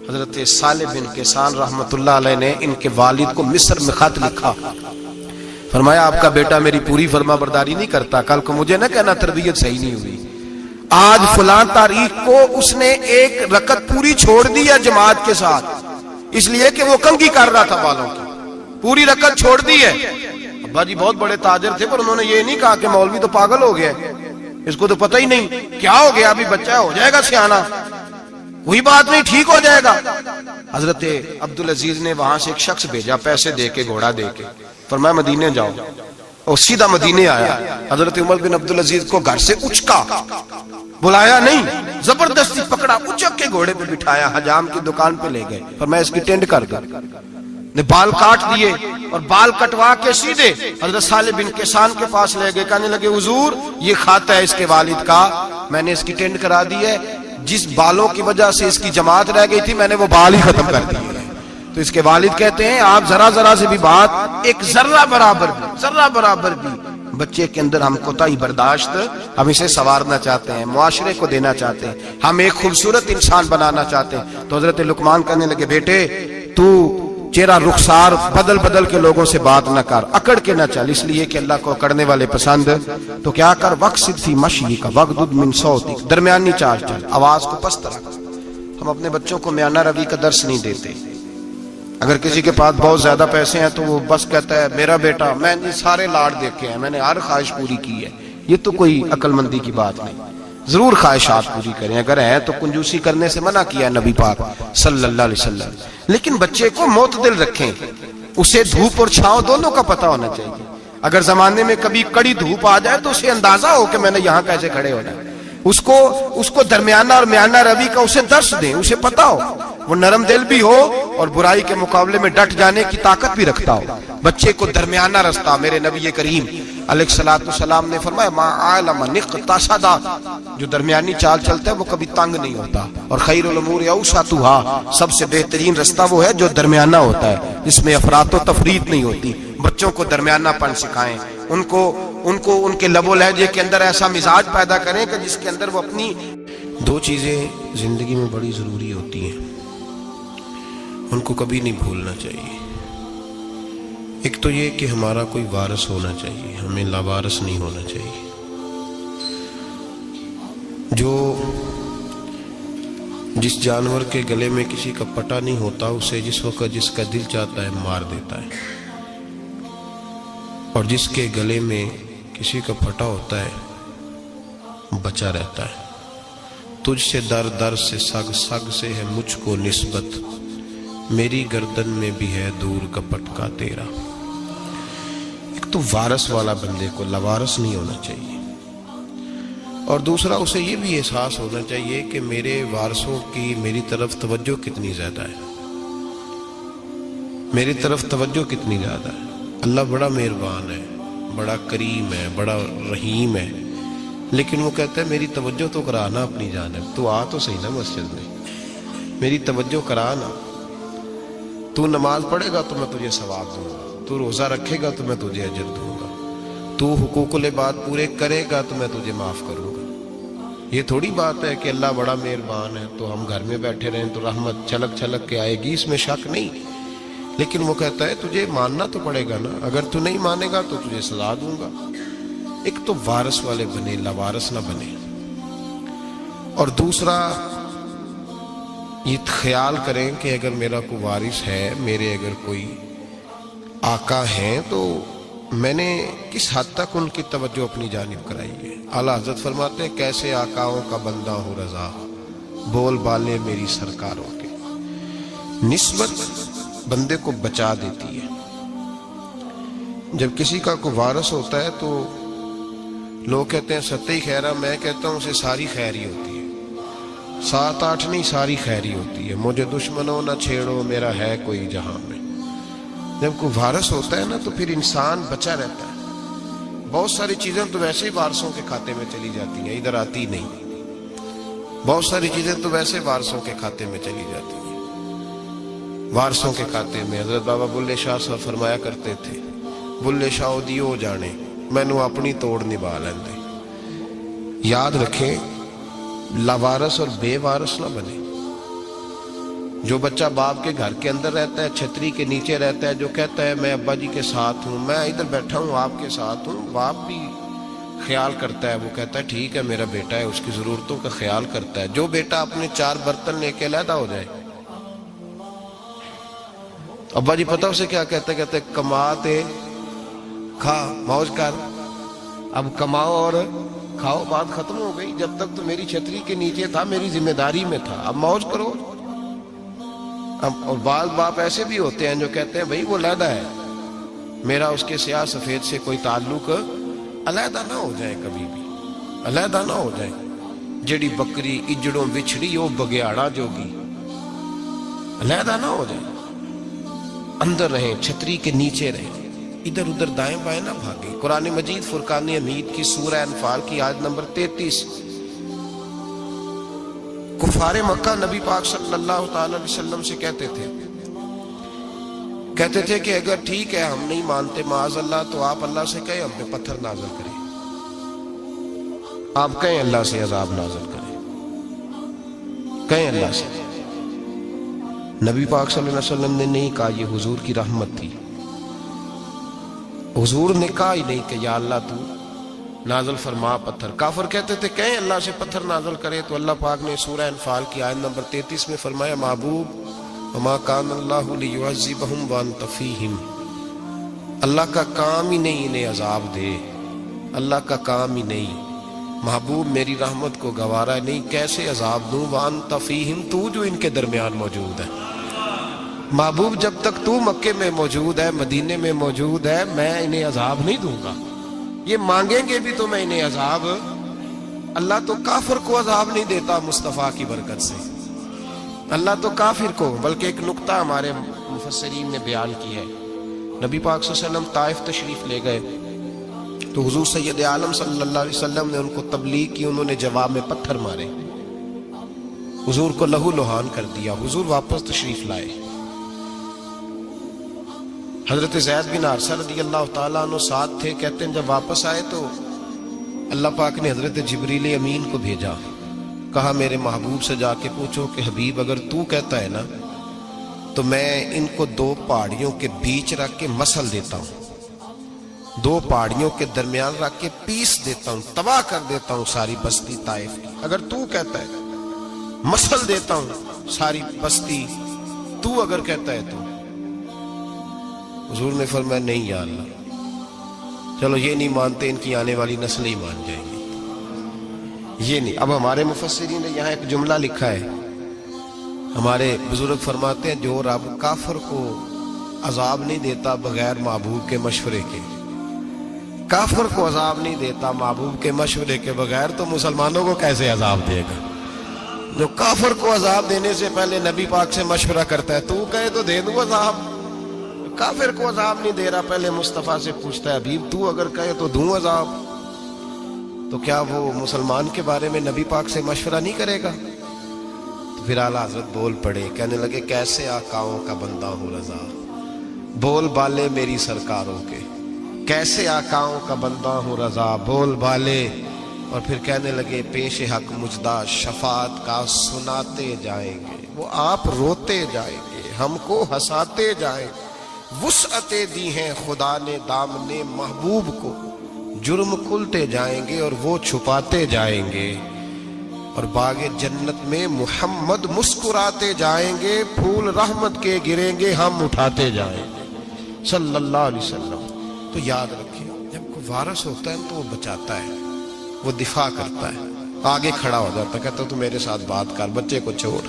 حضرت صالح بن کیسان رحمت اللہ علیہ نے ان کے والد کو مصر میں خط لکھا, فرمایا آپ کا بیٹا میری پوری فرما برداری نہیں کرتا, کل کو مجھے نہ کہنا تربیت صحیح نہیں ہوئی. آج فلاں تاریخ کو اس نے ایک رکعت پوری چھوڑ دی ہے جماعت کے ساتھ, اس لیے کہ وہ کنگھی کر رہا تھا بالوں کی, پوری رکعت چھوڑ دی ہے. ابا جی بہت بڑے تاجر تھے, پر انہوں نے یہ نہیں کہا کہ مولوی تو پاگل ہو گیا, اس کو تو پتہ ہی نہیں کیا ہو گیا, ابھی بچہ ہو جائے گا سیانا, کوئی بات نہیں ٹھیک ہو جائے گا. حضرت عبدالعزیز نے وہاں سے ایک شخص بھیجا, پیسے دے کے, گھوڑا دے کے, فرمایا مدینے جاؤ, اور سیدھا مدینے آیا. حضرت عمر بن عبدالعزیز کو گھر سے اچکا, بلایا نہیں, زبردستی پکڑا, اچک کے گھوڑے پہ بٹھایا, حجام کی دکان پہ لے گئے, فرمایا اس کی ٹینڈ کر دو. نے بال کاٹ دیے اور بال کٹوا کے سیدھے حضرت صالح بن کیسان کے پاس لے گئے. کہنے لگے, حضور یہ کھاتا ہے اس کے والد کا, میں نے اس کی ٹینڈ کرا دی ہے, جس بالوں کی وجہ سے اس کی جماعت رہ گئی تھی میں نے وہ بال ہی ختم کر دی. تو اس کے والد کہتے ہیں, آپ ذرا ذرا سے بھی بات, ایک ذرہ برابر بھی بچے کے اندر ہم کوتاہی برداشت, ہم اسے سنوارنا چاہتے ہیں, معاشرے کو دینا چاہتے ہیں, ہم ایک خوبصورت انسان بنانا چاہتے ہیں. تو حضرت لقمان کہنے لگے, بیٹے تو چہرہ رخسار بدل بدل کے لوگوں سے بات نہ کر, اکڑ کے نہ چل, اس لیے کہ اللہ کو اکڑنے والے پسند. تو کیا کر, وقصد فی مشی کا وغضض من صوتک, درمیانی چال چل, آواز کو پست رکھ. ہم اپنے بچوں کو میانہ روی کا درس نہیں دیتے. اگر کسی کے پاس بہت زیادہ پیسے ہیں تو وہ بس کہتا ہے میرا بیٹا, میں نے سارے لاڈ دیکھے ہیں, میں نے ہر خواہش پوری کی ہے. یہ تو کوئی عقل مندی کی بات نہیں. ضرور خواہشات پوری کریں, اگر ہیں تو کنجوسی کرنے سے منع کیا ہے نبی پاک صلی اللہ علیہ وسلم, لیکن بچے کو معتدل رکھیں, اسے دھوپ اور چھاؤں دونوں کا پتہ ہونا چاہیے. اگر زمانے میں کبھی کڑی دھوپ آ جائے تو اسے اندازہ ہو کہ میں نے یہاں کیسے کھڑے ہونا ہے. اس کو درمیانہ اور میانہ روی کا اسے درس دیں, اسے پتہ ہو, وہ نرم دل بھی ہو اور برائی کے مقابلے میں ڈٹ جانے کی طاقت بھی رکھتا ہو. بچے کو درمیانہ رستہ, میرے نبی کریم علیہ الصلوۃ والسلام نے فرمایا, ما عالم نقتصد, جو درمیانی چال چلتا ہے وہ کبھی تنگ نہیں ہوتا. اور خیر الامور اوسطھا, سب سے بہترین رستہ وہ ہے جو درمیانہ ہوتا ہے, جس میں افراط و تفریط نہیں ہوتی. بچوں کو درمیانہ پن سکھائیں, ان کو ان کے لب و لہجے کے اندر ایسا مزاج پیدا کریں کہ جس کے اندر وہ اپنی. دو چیزیں زندگی میں بڑی ضروری ہوتی ہیں, ان کو کبھی نہیں بھولنا چاہیے. ایک تو یہ کہ ہمارا کوئی وارث ہونا چاہیے, ہمیں لاوارث نہیں ہونا چاہیے. جس جانور کے گلے میں کسی کا پٹا نہیں ہوتا, اسے جس وقت جس کا دل چاہتا ہے مار دیتا ہے, اور جس کے گلے میں کسی کا پھٹا ہوتا ہے بچا رہتا ہے. تجھ سے در در سے سگ, سگ سے ہے مجھ کو نسبت, میری گردن میں بھی ہے دور کا پٹکا تیرا. ایک تو وارث والا بندے کو لاوارث نہیں ہونا چاہیے, اور دوسرا اسے یہ بھی احساس ہونا چاہیے کہ میرے وارثوں کی میری طرف توجہ کتنی زیادہ ہے, میری طرف توجہ کتنی زیادہ ہے. اللہ بڑا مہربان ہے, بڑا کریم ہے, بڑا رحیم ہے, لیکن وہ کہتا ہے میری توجہ تو کرانا اپنی جانب, تو آ تو صحیح نا مسجد میں, میری توجہ کرانا. تو نماز پڑھے گا تو میں تجھے ثواب دوں گا, تو روزہ رکھے گا تو میں تجھے اجر دوں گا, تو حقوق العباد پورے کرے گا تو میں تجھے معاف کروں گا. یہ تھوڑی بات ہے کہ اللہ بڑا مہربان ہے تو ہم گھر میں بیٹھے رہیں تو رحمت چھلک چھلک کے آئے گی, اس میں شک نہیں. لیکن وہ کہتا ہے تجھے ماننا تو پڑے گا نا, اگر تو نہیں مانے گا تو تجھے سزا دوں گا. ایک تو وارث والے بنے, لاوارث نہ بنے. اور دوسرا یہ خیال کریں کہ اگر میرا کوئی وارث ہے، میرے اگر کوئی آقا ہیں، تو میں نے کس حد تک ان کی توجہ اپنی جانب کرائی ہے۔ اعلیٰ حضرت فرماتے ہیں کیسے آقاؤں کا بندہ ہو رضا، بول بالے میری سرکاروں کے۔ نسبت بندے کو بچا دیتی ہے۔ جب کسی کا کوئی وارث ہوتا ہے تو لوگ کہتے ہیں ستّی خیرہ، میں کہتا ہوں اسے ساری خیر ہی ہوتی ہے، 7-8 نہیں، ساری خیر ہی ہوتی ہے۔ مجھے دشمنوں نہ چھیڑو، میرا ہے کوئی جہاں میں۔ جب کوئی وارث ہوتا ہے نا تو پھر انسان بچا رہتا ہے۔ بہت ساری چیزیں تو ویسے ہی وارثوں کے کھاتے میں چلی جاتی ہیں، ادھر آتی نہیں۔ بہت ساری چیزیں تو ویسے وارثوں کے کھاتے میں چلی جاتی ہیں۔ وارثوں کے کھاتے میں حضرت بابا بلے شاہ صاحب فرمایا کرتے تھے، بلے شاہ دیو جانے مینوں اپنی توڑ نبھا لیندے۔ یاد رکھیں لاوارث اور بے وارث نہ بنے۔ جو بچہ باپ کے گھر کے اندر رہتا ہے، چھتری کے نیچے رہتا ہے، جو کہتا ہے میں ابا جی کے ساتھ ہوں، میں ادھر بیٹھا ہوں آپ کے ساتھ ہوں، باپ بھی خیال کرتا ہے، وہ کہتا ہے ٹھیک ہے میرا بیٹا ہے، اس کی ضرورتوں کا خیال کرتا ہے۔ جو بیٹا اپنے 4 برتن لے کے علیحدہ ہو جائے، ابا جی پتہ اسے کیا کہتے کما تے کھا، موج کر، اب کماؤ اور کھاؤ، بات ختم ہو گئی۔ جب تک تو میری چھتری کے نیچے تھا، میری ذمہ داری میں تھا، اب موج کرو۔ اور بعض باپ ایسے بھی ہوتے ہیں جو کہتے ہیں بھائی وہ علیحدہ ہے، میرا اس کے سیاہ سفید سے کوئی تعلق، علیحدہ نہ ہو جائے، کبھی بھی علیحدہ نہ ہو جائے۔ جڑی بکری اجڑوں بچھڑی وہ بگیاڑا جوگی، علیحدہ نہ ہو جائے، اندر رہیں، چھتری کے نیچے رہیں، ادھر ادھر دائیں بائیں نہ بھاگیں۔ قرآن مجید فرقان حمید کی سورہ انفال کی آیت نمبر 33، کفار مکہ نبی پاک صلی اللہ تعالی علیہ وسلم سے کہتے تھے کہ اگر ٹھیک ہے ہم نہیں مانتے معاذ اللہ، تو آپ اللہ سے کہیں ہم پہ پتھر نازل کریں، آپ کہیں اللہ سے عذاب نازل کریں، کہیں اللہ سے۔ نبی پاک صلی اللہ علیہ وسلم نے نہیں کہا، یہ حضور کی رحمت تھی۔ حضور نے کہا ہی نہیں کہ یا اللہ تو نازل فرما پتھر۔ کافر کہتے تھے کہیں اللہ سے پتھر نازل کرے، تو اللہ پاک نے سورہ انفال کی آیت نمبر 33 میں فرمایا محبوب وما کان اللہ لیعذبہم وانت فیہم، اللہ کا کام ہی نہیں انہیں عذاب دے، اللہ کا کام ہی نہیں۔ محبوب میری رحمت کو گوارا نہیں، کیسے عذاب دوں، وانت فیہم، تو جو ان کے درمیان موجود ہے۔ محبوب جب تک تو مکے میں موجود ہے، مدینے میں موجود ہے، میں انہیں عذاب نہیں دوں گا۔ یہ مانگیں گے بھی تو میں انہیں عذاب، اللہ تو کافر کو عذاب نہیں دیتا مصطفیٰ کی برکت سے، اللہ تو کافر کو۔ بلکہ ایک نقطہ ہمارے مفسرین نے بیان کیا ہے، نبی پاک صلی اللہ علیہ وسلم طائف تشریف لے گئے تو حضور سید عالم صلی اللہ علیہ وسلم نے ان کو تبلیغ کی، انہوں نے جواب میں پتھر مارے، حضور کو لہو لہان کر دیا، حضور واپس تشریف لائے۔ حضرت زید بن حارثہ رضی اللہ تعالیٰ عنہ ساتھ تھے، کہتے ہیں جب واپس آئے تو اللہ پاک نے حضرت جبریل امین کو بھیجا، کہا میرے محبوب سے جا کے پوچھو کہ حبیب اگر تو کہتا ہے نا تو میں ان کو 2 پہاڑیوں کے بیچ رکھ کے مسل دیتا ہوں، 2 پہاڑیوں کے درمیان رکھ کے پیس دیتا ہوں، تباہ کر دیتا ہوں ساری بستی طائف کی۔ اگر تو کہتا ہے مسل دیتا ہوں ساری بستی، تو اگر کہتا ہے تو۔ حضور نے فرمایا نہیں یا اللہ، چلو یہ نہیں مانتے، ان کی آنے والی نسلیں ہی مان جائیں گی، یہ نہیں۔ اب ہمارے مفسرین نے یہاں ایک جملہ لکھا ہے، ہمارے بزرگ فرماتے ہیں جو رب کافر کو عذاب نہیں دیتا بغیر محبوب کے مشورے کے، کافر کو عذاب نہیں دیتا محبوب کے مشورے کے بغیر، تو مسلمانوں کو کیسے عذاب دے گا؟ جو کافر کو عذاب دینے سے پہلے نبی پاک سے مشورہ کرتا ہے، تو کہے تو دے دوں عذاب، کافر کو عذاب نہیں دے رہا، پہلے مصطفیٰ سے پوچھتا ہے حبیب تو اگر کہے تو دوں عذاب، تو کیا وہ مسلمان کے بارے میں نبی پاک سے مشورہ نہیں کرے گا؟ تو پھر اعلیٰ حضرت بول پڑے، کہنے لگے کیسے آقاؤں کا بندہ ہوں رضا، بول بالے میری سرکاروں کے، کیسے آقاؤں کا بندہ ہوں رضا، بول بالے۔ اور پھر کہنے لگے پیش حق مجدہ شفاعت کا سناتے جائیں گے، وہ آپ روتے جائیں گے، ہم کو ہنساتے جائیں گے، وسعتیں دی ہیں خدا نے دامن محبوب کو، جرم کھلتے جائیں گے اور وہ چھپاتے جائیں گے۔ اور باغ جنت میں محمد مسکراتے جائیں گے، پھول رحمت کے گریں گے، ہم اٹھاتے جائیں گے صلی اللہ علیہ وسلم۔ تو یاد رکھیں، جب کوئی وارث ہوتا ہے تو وہ بچاتا ہے، وہ دفاع کرتا ہے، آگے کھڑا ہو جاتا ہے، کہتا تو میرے ساتھ بات کر، بچے کو چھوڑ،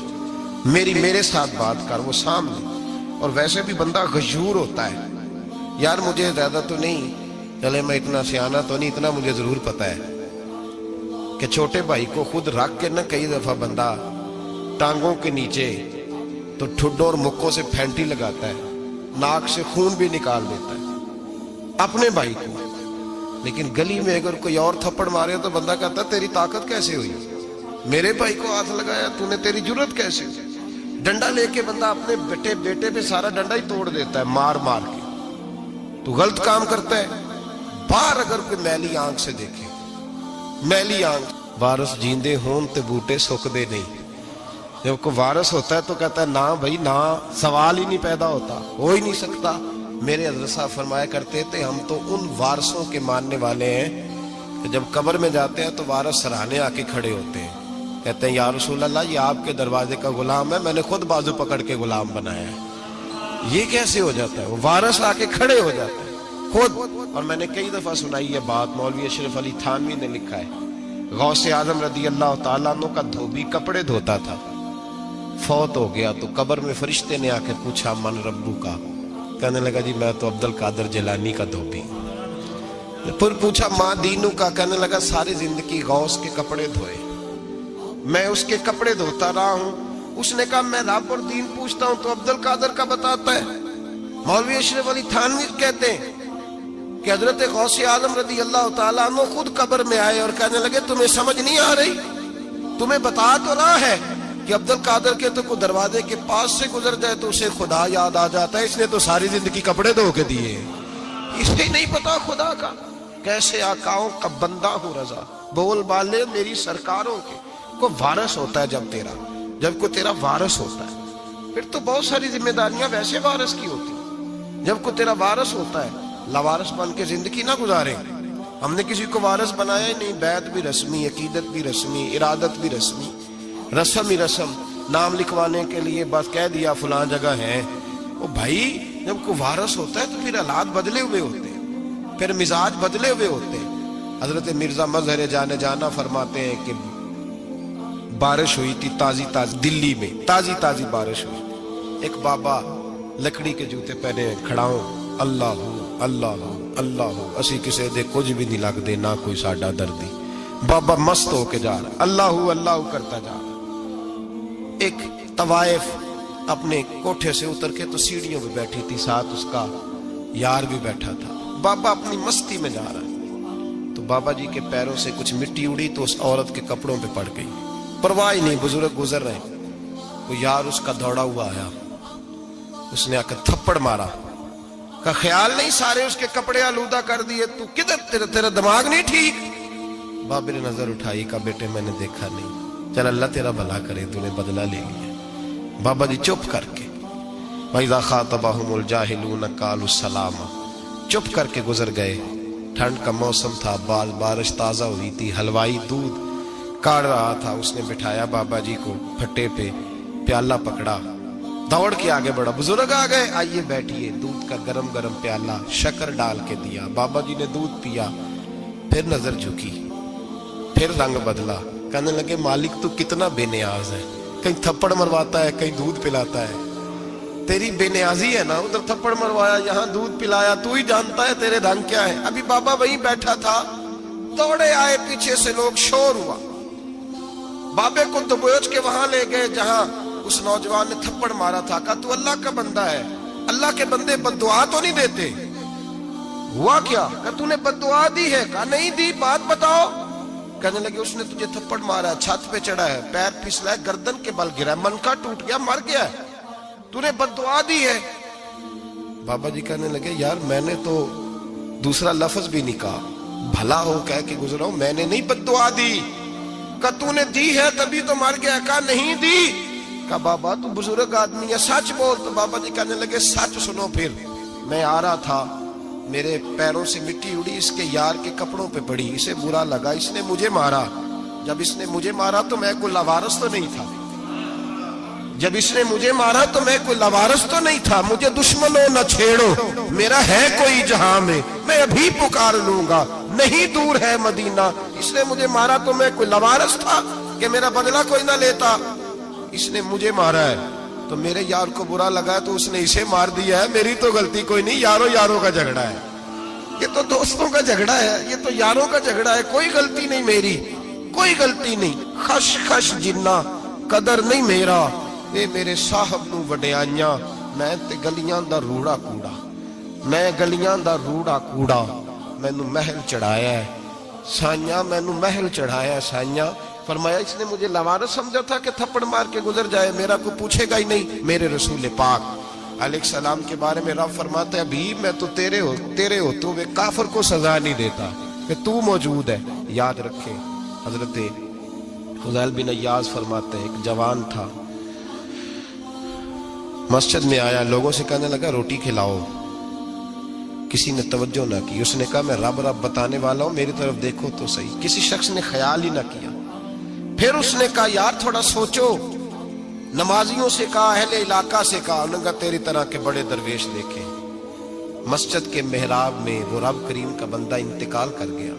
میرے ساتھ بات کر، وہ سامنے۔ اور ویسے بھی بندہ غیور ہوتا ہے، یار مجھے زیادہ تو نہیں، چلے میں اتنا سیانا تو نہیں، اتنا مجھے ضرور پتا ہے کہ چھوٹے بھائی کو خود رکھ کے نہ کئی دفعہ بندہ ٹانگوں کے نیچے تو ٹھڈوں اور مکوں سے پھینٹی لگاتا ہے، ناک سے خون بھی نکال دیتا ہے اپنے بھائی کو، لیکن گلی میں اگر کوئی اور تھپڑ مارے تو بندہ کہتا ہے تیری طاقت کیسے ہوئی، میرے بھائی کو ہاتھ لگایا تو نے، تیری جرت کیسے ہوئی؟ ڈنڈا لے کے بندہ اپنے بیٹے پہ سارا ڈنڈا ہی توڑ دیتا ہے مار مار کے۔ تو غلط کام کرتا ہے، باہر اگر کوئی میلی آنکھ سے دیکھے، میلی آنکھ، وارث جیندے ہون تے بوٹے سکدے نہیں۔ جب کوئی وارث ہوتا ہے تو کہتا ہے نہ بھائی نہ، سوال ہی نہیں پیدا ہوتا، ہو ہی نہیں سکتا۔ میرے حضرت صاحب فرمایا کرتے تھے ہم تو ان وارثوں کے ماننے والے ہیں کہ جب قبر میں جاتے ہیں تو وارث سراہنے آ کے کھڑے ہوتے ہیں، کہتے ہیں یا رسول اللہ یہ آپ کے دروازے کا غلام ہے، میں نے خود بازو پکڑ کے غلام بنایا ہے۔ یہ کیسے ہو جاتا ہے؟ وہ وارث آ کے کھڑے ہو جاتے ہیں خود۔ اور میں نے کئی دفعہ سنائی یہ بات، مولوی اشرف علی تھانوی نے لکھا ہے، غوث اعظم رضی اللہ تعالیٰ عنہ کا دھوبی کپڑے دھوتا تھا، فوت ہو گیا تو قبر میں فرشتے نے آ کے پوچھا من ربو کا، کہنے لگا جی میں تو عبد القادر جیلانی کا دھوبی۔ پھر پوچھا ماں دینو کا، کہنے لگا ساری زندگی غوث کے کپڑے دھوئے، میں اس کے کپڑے دھوتا رہا ہوں۔ اس نے کہا میں رب اور دین پوچھتا ہوں تو عبد القادر کا بتاتا ہے۔ مولوی اشرف علی تھانوی کہتے ہیں کہ حضرت غوث اعظم رضی اللہ تعالیٰ عنہ خود قبر میں آئے اور کہنے لگے تمہیں سمجھ نہیں آ رہی، تمہیں بتا تو رہا ہے کہ عبد القادر کے تو کوئی دروازے کے پاس سے گزر جائے تو اسے خدا یاد آ جاتا ہے، اس نے تو ساری زندگی کپڑے دھو کے دیے، اسے نہیں پتا خدا کا۔ کیسے آقاؤں کا بندہ ہوں رضا، بول بالے میری سرکاروں کے۔ کوئی وارث ہوتا ہے جب کوئی تیرا وارث ہوتا ہے، پھر تو بہت ساری ذمہ داریاں ویسے وارث کی ہوتی ہیں۔ جب کوئی تیرا وارث ہوتا ہے، لاوارث بن کے زندگی نہ گزارے۔ ہم نے کسی کو وارث بنایا ہی نہیں، بیعت بھی رسمی، عقیدت بھی رسمی، ارادت بھی رسمی، رسم ہی رسم، نام لکھوانے کے لیے بس کہہ دیا فلاں جگہ ہے۔ وہ بھائی جب کوئی وارث ہوتا ہے تو پھر حالات بدلے ہوئے ہوتے ہیں، پھر مزاج بدلے ہوئے ہوتے ہیں۔ حضرت مرزا مظہر جانا فرماتے ہیں کہ بارش ہوئی تھی تازی دلی میں تازی بارش ہوئی، ایک بابا لکڑی کے جوتے پہنے کھڑا ہوں، اللہ اللہ اسی کسے دے کچھ بھی نہیں لگ دے، نہ کوئی ساڈا دردی۔ بابا مست ہو کے جا رہا، اللہ کرتا جا رہا۔ ایک طوائف اپنے کوٹھے سے اتر کے تو سیڑھیوں پہ بیٹھی تھی، ساتھ اس کا یار بھی بیٹھا تھا۔ بابا اپنی مستی میں جا رہا تو بابا جی کے پیروں سے کچھ مٹی اڑی تو اس عورت کے کپڑوں پہ پڑ گئی، پرواہ نہیں، بزرگ گزر رہے ہیں۔ وہ یار اس کا دوڑا ہوا آیا، اس نے آ کر تھپڑ مارا، کا خیال نہیں سارے اس کے کپڑے آلودہ کر دیے، تو کدھر تیرا دماغ نہیں ٹھیک؟ بابے نے نظر اٹھائی، کہا بیٹے میں نے دیکھا نہیں، چل اللہ تیرا بھلا کرے، تو نے بدلہ لے لیا۔ بابا جی چپ کر کے وَإِذَا خَاطَبَهُمُ الْجَاهِلُونَ قَالُوا السَّلَامَ، چپ کر کے گزر گئے۔ ٹھنڈ کا موسم تھا، بارش تازہ ہوئی تھی، حلوائی دودھ کاڑ رہا تھا، اس نے بٹھایا بابا جی کو پھٹے پہ، پیالہ پکڑا، دوڑ کے آگے بڑھا، بزرگ آ گئے، آئیے بیٹھیے، دودھ کا گرم پیالہ شکر ڈال کے دیا، بابا جی نے دودھ پیا، پھر نظر جھکی، پھر رنگ بدلا، کہنے لگے مالک تو کتنا بے نیاز ہے، کہیں تھپڑ مرواتا ہے، کہیں دودھ پلاتا ہے، تیری بے نیازی ہے نا، ادھر تھپڑ مروایا، یہاں دودھ پلایا، تو ہی جانتا ہے تیرے رنگ کیا ہے۔ ابھی بابا وہیں بیٹھا تھا، دوڑے آئے، پیچھے سے لوگ، شور ہوا، بابے کو دبوچ کے وہاں لے گئے جہاں اس نوجوان نے تھپڑ مارا تھا، کہا تو اللہ کا بندہ ہے، اللہ کے بندے بد دعا تو نہیں دیتے؟ ہوا کیا؟ کہا تو نے بد دعا دی ہے؟ کہا نہیں دی، بات بتاؤ۔ کہنے لگے اس نے تجھے تھپڑ مارا ہے، چھت پہ چڑھا ہے، پیر پھسلا ہے، گردن کے بل گرا ہے، منکا ٹوٹ گیا، مر گیا ہے، تو نے بد دعا دی ہے۔ بابا جی کہنے لگے یار میں نے تو دوسرا لفظ بھی نہیں کہا، بھلا ہو کہہ کے گزرا ہوں، میں نے نہیں بد دعا دی۔ کہا تو نے دی ہے تبھی تو مر گیا، کہا نہیں دی۔ کہا بابا تو بزرگ آدمی ہے، سچ بول۔ تو بابا جی کہنے لگے سچ سنو، پھر میں آ رہا تھا، میرے پیروں سے مٹی اڑی، اس کے یار کے کپڑوں پہ پڑی، اسے برا لگا، اس نے مجھے مارا، جب اس نے مجھے مارا تو میں کوئی لاوارث تو نہیں تھا، جب اس نے مجھے مارا تو میں کوئی لاوارث تو نہیں تھا، مجھے دشمنوں نہ چھیڑو، میرا ہے کوئی جہاں میں ابھی پکار لوں گا، نہیں دور ہے مدینہ، اس نے مجھے مارا تو میں کوئی لاوارث تھا کہ میرا بدلہ کوئی نہ لیتا، اس نے مجھے مارا ہے تو میرے یار کو برا لگا ہے تو اس نے اسے مار دیا ہے، میری تو غلطی کوئی نہیں، یاروں کا جھگڑا ہے، یہ تو دوستوں کا جھگڑا ہے، یہ تو یاروں کا جھگڑا ہے، کوئی غلطی نہیں میری، کوئی غلطی نہیں، خش خش جنہ قدر نہیں میرا، اے میرے صاحب نو وڈیائیاں، میں تے گلیاں دا روڑا کوڑا، میں گلیاں دا روڑا کوڑا، میں نو محل چڑھایا ہے سائیاں، میں نو محل چڑھایا ہے سائیاں۔ فرمایا اس نے مجھے لوارث سمجھا تھا کہ تھپڑ مار کے گزر جائے، میرا کوئی پوچھے گا ہی نہیں، میرے رسول پاک علیہ السلام کے بارے میں رب فرماتا ہے ابھی میں تو تیرے ہو تو وہ کافر کو سزا نہیں دیتا کہ تو موجود ہے۔ یاد رکھیں حضرت فضیل بن عیاض فرماتے ہیں ایک جوان تھا، مسجد میں آیا، لوگوں سے کہنے لگا روٹی کھلاؤ، کسی نے توجہ نہ کی، اس نے کہا میں رب بتانے والا ہوں، میری طرف دیکھو تو صحیح، کسی شخص نے خیال ہی نہ کیا۔ پھر اس نے کہا یار تھوڑا سوچو، نمازیوں سے کہا، اہل علاقہ سے کہا، انہوں نے کہا تیری طرح کے بڑے درویش دیکھے۔ مسجد کے محراب میں وہ رب کریم کا بندہ انتقال کر گیا،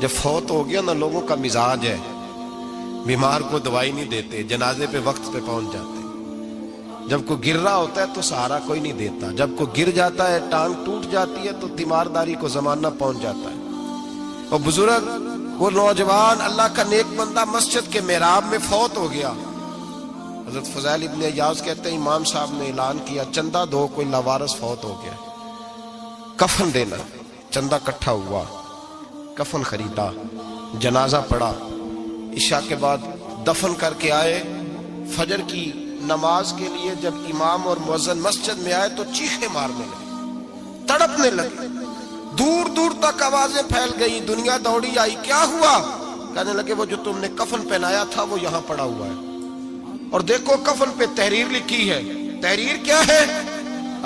جب فوت ہو گیا نا لوگوں کا مزاج ہے، بیمار کو دوائی نہیں دیتے، جنازے پہ وقت پہ پہنچ جاتے، جب کوئی گر رہا ہوتا ہے تو سہارا کوئی نہیں دیتا، جب کوئی گر جاتا ہے ٹانگ ٹوٹ جاتی ہے تو تیمارداری کو زمانہ پہنچ جاتا ہے۔ اور بزرگ وہ نوجوان اللہ کا نیک بندہ مسجد کے محراب میں فوت ہو گیا۔ حضرت فضیل ابن عیاض کہتے ہیں امام صاحب نے اعلان کیا چندہ دو، کوئی لاوارث فوت ہو گیا، کفن دینا، چندہ کٹھا ہوا، کفن خریدا، جنازہ پڑا، عشاء کے بعد دفن کر کے آئے، فجر کی نماز کے لیے جب امام اور مؤذن مسجد میں آئے تو چیخیں مارنے لگے، تڑپنے لگے، دور دور تک آوازیں پھیل گئی، دنیا دوڑی آئی، کیا ہوا؟ کہنے لگے وہ جو تم نے کفن پہنایا تھا وہ یہاں پڑا ہوا ہے، اور دیکھو کفن پہ تحریر لکھی ہے، تحریر کیا ہے؟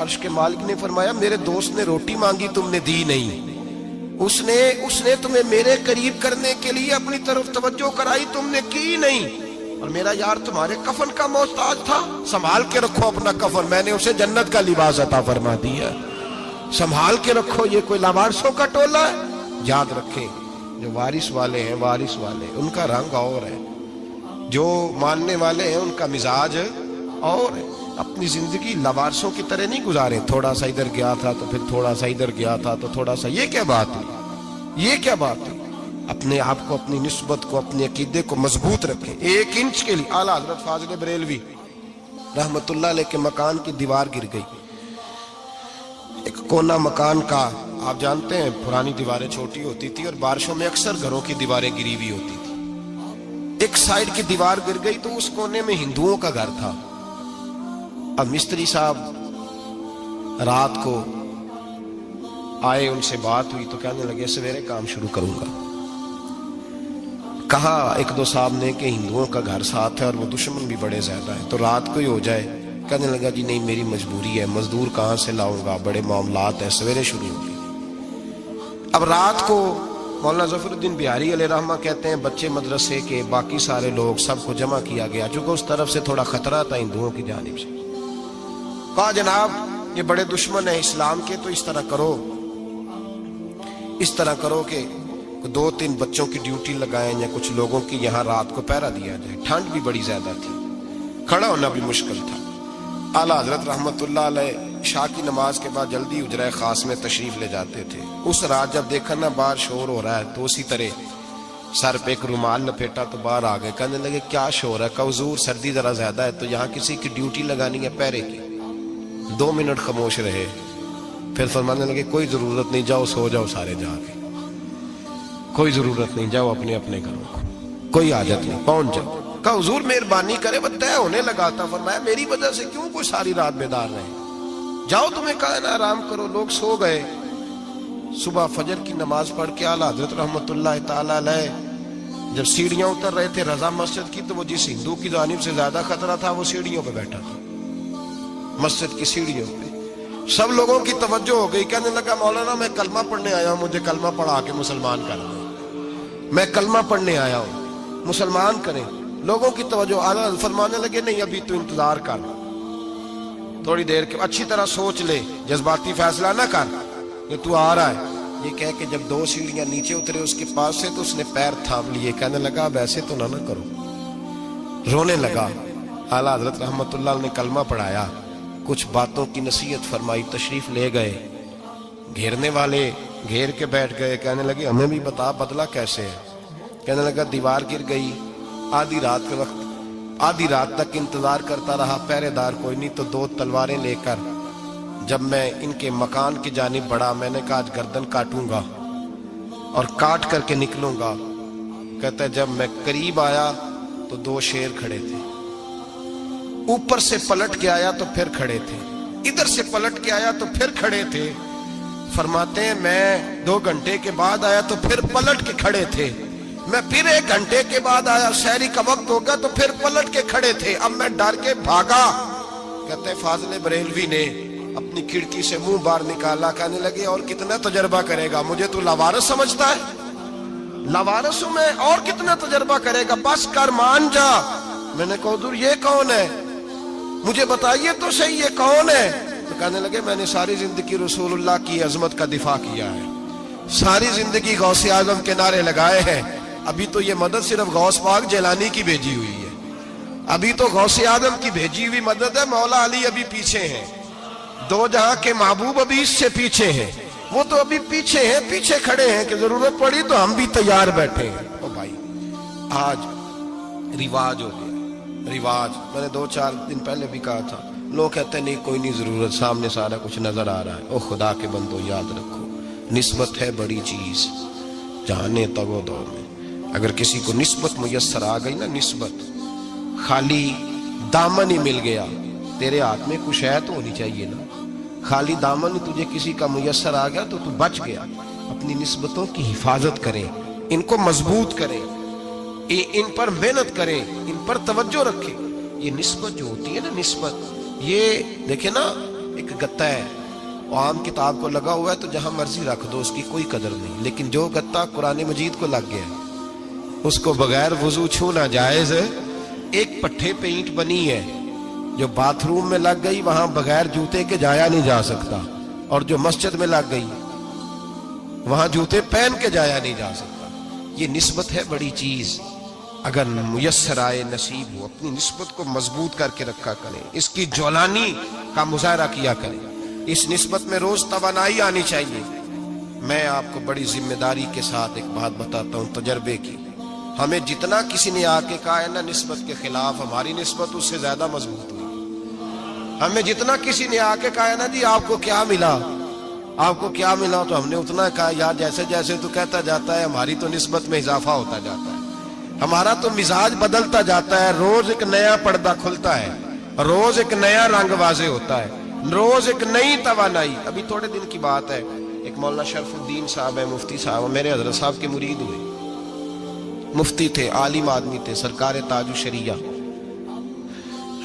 عرش کے مالک نے فرمایا میرے دوست نے روٹی مانگی تم نے دی نہیں، اس نے تمہیں میرے قریب کرنے کے لیے اپنی طرف توجہ کرائی، تم نے کی نہیں، اور میرا یار تمہارے کفن کا محتاج تھا، سنبھال کے رکھو اپنا کفن، میں نے اسے جنت کا لباس عطا فرما دیا، سنبھال کے رکھو، یہ کوئی لاوارثوں کا ٹولہ ہے۔ یاد رکھیں جو وارث والے ہیں، وارث والے ان کا رنگ اور ہے، جو ماننے والے ہیں ان کا مزاج اور ہے، اپنی زندگی لاوارثوں کی طرح نہیں گزارے، تھوڑا سا ادھر گیا تھا تو پھر تھوڑا سا ادھر گیا تھا تو تھوڑا سا، یہ کیا بات ہے، یہ کیا بات ہے؟ اپنے آپ کو، اپنی نسبت کو، اپنے عقیدے کو مضبوط رکھیں، ایک انچ کے لیے۔ اعلیٰ حضرت فاضل بریلوی رحمت اللہ علیہ کے مکان کی دیوار گر گئی، ایک کونا مکان کا، آپ جانتے ہیں پرانی دیواریں چھوٹی ہوتی تھی اور بارشوں میں اکثر گھروں کی دیواریں گری ہوئی ہوتی تھی، ایک سائیڈ کی دیوار گر گئی تو اس کونے میں ہندوؤں کا گھر تھا۔ اب مستری صاحب رات کو آئے، ان سے بات ہوئی تو کہنے لگے سویرے کام شروع کروں گا۔ کہا ایک دو صاحب نے کہ ہندوؤں کا گھر ساتھ ہے اور وہ دشمن بھی بڑے زیادہ ہیں تو رات کو ہی ہو جائے۔ کہنے لگا جی نہیں میری مجبوری ہے، مزدور کہاں سے لاؤں گا، بڑے معاملات ہیں، سویرے شروع ہوگی۔ اب رات کو مولانا ظفر الدین بہاری علیہ رحمہ کہتے ہیں بچے مدرسے کے، باقی سارے لوگ، سب کو جمع کیا گیا، چونکہ اس طرف سے تھوڑا خطرہ تھا ہندوؤں کی جانب سے۔ کہا جناب یہ بڑے دشمن ہیں اسلام کے، تو اس طرح کرو کہ 2-3 بچوں کی ڈیوٹی لگائیں یا کچھ لوگوں کی یہاں رات کو پہرا دیا جائے، ٹھنڈ بھی بڑی زیادہ تھی، کھڑا ہونا بھی مشکل تھا۔ اعلیٰ حضرت رحمت اللہ علیہ عشاء کی نماز کے بعد جلدی حجرہ خاص میں تشریف لے جاتے تھے۔ اس رات جب دیکھا نا باہر شور ہو رہا ہے تو اسی طرح سر پہ ایک رومال لپیٹا تو باہر آ گئے، کہنے لگے کیا شور ہے؟ کہا حضور سردی ذرا زیادہ ہے تو یہاں کسی کی ڈیوٹی لگانی ہے پہرے کی۔ 2 منٹ خاموش رہے، پھر فرمانے لگے کوئی ضرورت نہیں، جاؤ سو جاؤ سارے جا کے، کوئی ضرورت نہیں، جاؤ اپنے اپنے گھروں کو، کوئی حاجت نہیں، پہنچ جاؤ۔ کہا حضور مہربانی کرے، وہ طے ہونے لگا تھا۔ فرمایا میری وجہ سے کیوں کوئی ساری رات بیدار رہے، جاؤ تمہیں کہا نا آرام کرو۔ لوگ سو گئے۔ صبح فجر کی نماز پڑھ کے اعلیٰ حضرت رحمت اللہ تعالی علیہ جب سیڑھیاں اتر رہے تھے رضا مسجد کی، تو وہ جس ہندو کی جانب سے زیادہ خطرہ تھا وہ سیڑھیوں پہ بیٹھا تھا، مسجد کی سیڑھیوں پہ۔ سب لوگوں کی توجہ ہو گئی، کہنے لگا مولانا میں کلمہ پڑھنے آیا ہوں، مجھے کلمہ پڑھا کے مسلمان کر دو، میں کلمہ پڑھنے آیا ہوں۔ مسلمان کریں. لوگوں کی توجہ اعلیٰ فرمانے لگے نہیں ابھی تو انتظار کر, تھوڑی دیر کے اچھی طرح سوچ لے, جذباتی فیصلہ نہ کر کہ تو آ رہا ہے. یہ کہہ کے جب 2 سیڑھیاں نیچے اترے اس کے پاس سے تو اس نے پیر تھام لیے, کہنے لگا اب ایسے تو نہ کرو, رونے لگا. اعلیٰ حضرت رحمت اللہ علیہ نے کلمہ پڑھایا, کچھ باتوں کی نصیحت فرمائی, تشریف لے گئے. گھیرنے والے گھیر کے بیٹھ گئے, کہنے لگے ہمیں بھی بتا بدلہ کیسے ہے. کہنے لگا دیوار گر گئی, آدھی رات کے وقت آدھی رات تک انتظار کرتا رہا, پہرے دار کوئی نہیں, تو 2 تلواریں لے کر جب میں ان کے مکان کی جانب بڑھا, میں نے کہا آج گردن کاٹوں گا اور کاٹ کر کے نکلوں گا. کہتا ہے جب میں قریب آیا تو 2 شیر کھڑے تھے, اوپر سے پلٹ کے آیا تو پھر کھڑے تھے, ادھر سے پلٹ کے آیا تو پھر کھڑے تھے. فرماتے ہیں میں 2 گھنٹے کے بعد آیا تو پھر پلٹ کے کھڑے تھے, میں پھر 1 گھنٹے کے بعد آیا, شہری کا وقت ہو گیا تو پھر پلٹ کے کھڑے تھے. اب میں ڈر کے بھاگا. کہتے ہیں فاضل بریلوی نے اپنی کھڑکی سے منہ باہر نکالا, کہنے لگے اور کتنا تجربہ کرے گا, مجھے تو لاوارث سمجھتا ہے, لاوارث ہوں میں, اور کتنا تجربہ کرے گا, بس کر مان جا. میں نے کہا حضور یہ کون ہے, مجھے بتائیے تو صحیح یہ کون ہے. تو کہنے لگے میں نے ساری زندگی رسول اللہ کی عظمت کا دفاع کیا ہے, ساری زندگی غوث اعظم کے نعرے لگائے ہیں, ابھی تو یہ مدد صرف غوث پاک جیلانی کی بھیجی ہوئی ہے, ابھی تو غوث اعظم کی بھیجی ہوئی مدد ہے, مولا علی ابھی پیچھے ہیں, 2 جہاں کے محبوب ابھی اس سے پیچھے ہیں, وہ تو ابھی پیچھے ہیں, پیچھے کھڑے ہیں کہ ضرورت پڑی تو ہم بھی تیار بیٹھے ہیں. او بھائی آج رواج ہو گیا, رواج. میں نے 2-4 دن پہلے بھی کہا تھا, لوگ کہتے ہیں نہیں کوئی نہیں ضرورت, سامنے سارا کچھ نظر آ رہا ہے. او خدا کے بندو یاد رکھو, نسبت ہے بڑی چیز, جانے تگو دو میں. اگر کسی کو نسبت میسر آ گئی نا, نسبت, خالی دامن ہی مل گیا, تیرے ہاتھ میں کچھ ہے تو ہونی چاہیے نا, خالی دامن تجھے کسی کا میسر آ گیا تو تو بچ گیا. اپنی نسبتوں کی حفاظت کریں, ان کو مضبوط کریں, ان پر محنت کریں, ان پر توجہ رکھیں. یہ نسبت جو ہوتی ہے نا, نسبت, یہ دیکھیں نا ایک گتا ہے, عام کتاب کو لگا ہوا ہے تو جہاں مرضی رکھ دو, اس کی کوئی قدر نہیں. لیکن جو گتا قرآن مجید کو لگ گیا اس کو بغیر وضو چھونا جائز ہے. ایک پٹھے پہ اینٹ بنی ہے جو باتھ روم میں لگ گئی, وہاں بغیر جوتے کے جایا نہیں جا سکتا, اور جو مسجد میں لگ گئی وہاں جوتے پہن کے جایا نہیں جا سکتا. یہ نسبت ہے بڑی چیز, اگر میسر آئے نصیب ہو, اپنی نسبت کو مضبوط کر کے رکھا کریں, اس کی جولانی کا مظاہرہ کیا کریں. اس نسبت میں روز توانائی آنی چاہیے. میں آپ کو بڑی ذمہ داری کے ساتھ ایک بات بتاتا ہوں تجربے کی. ہمیں جتنا کسی نے آ کے کہا ہے نا نسبت کے خلاف, ہماری نسبت اس سے زیادہ مضبوط ہوئی. ہمیں جتنا کسی نے آ کے کہا ہے نا جی آپ کو کیا ملا, آپ کو کیا ملا, تو ہم نے اتنا کہا یار جیسے جیسے تو کہتا جاتا ہے ہماری تو نسبت میں اضافہ ہوتا جاتا ہے, ہمارا تو مزاج بدلتا جاتا ہے, روز ایک نیا پردہ کھلتا ہے, روز ایک نیا رنگ واضح ہوتا ہے, روز ایک نئی توانائی. ابھی تھوڑے دن کی بات ہے, ایک مولانا شرف الدین صاحب ہے, مفتی صاحب, میرے حضرت صاحب کے مرید ہوئے, مفتی تھے, عالم آدمی تھے, سرکار تاج الشریعہ,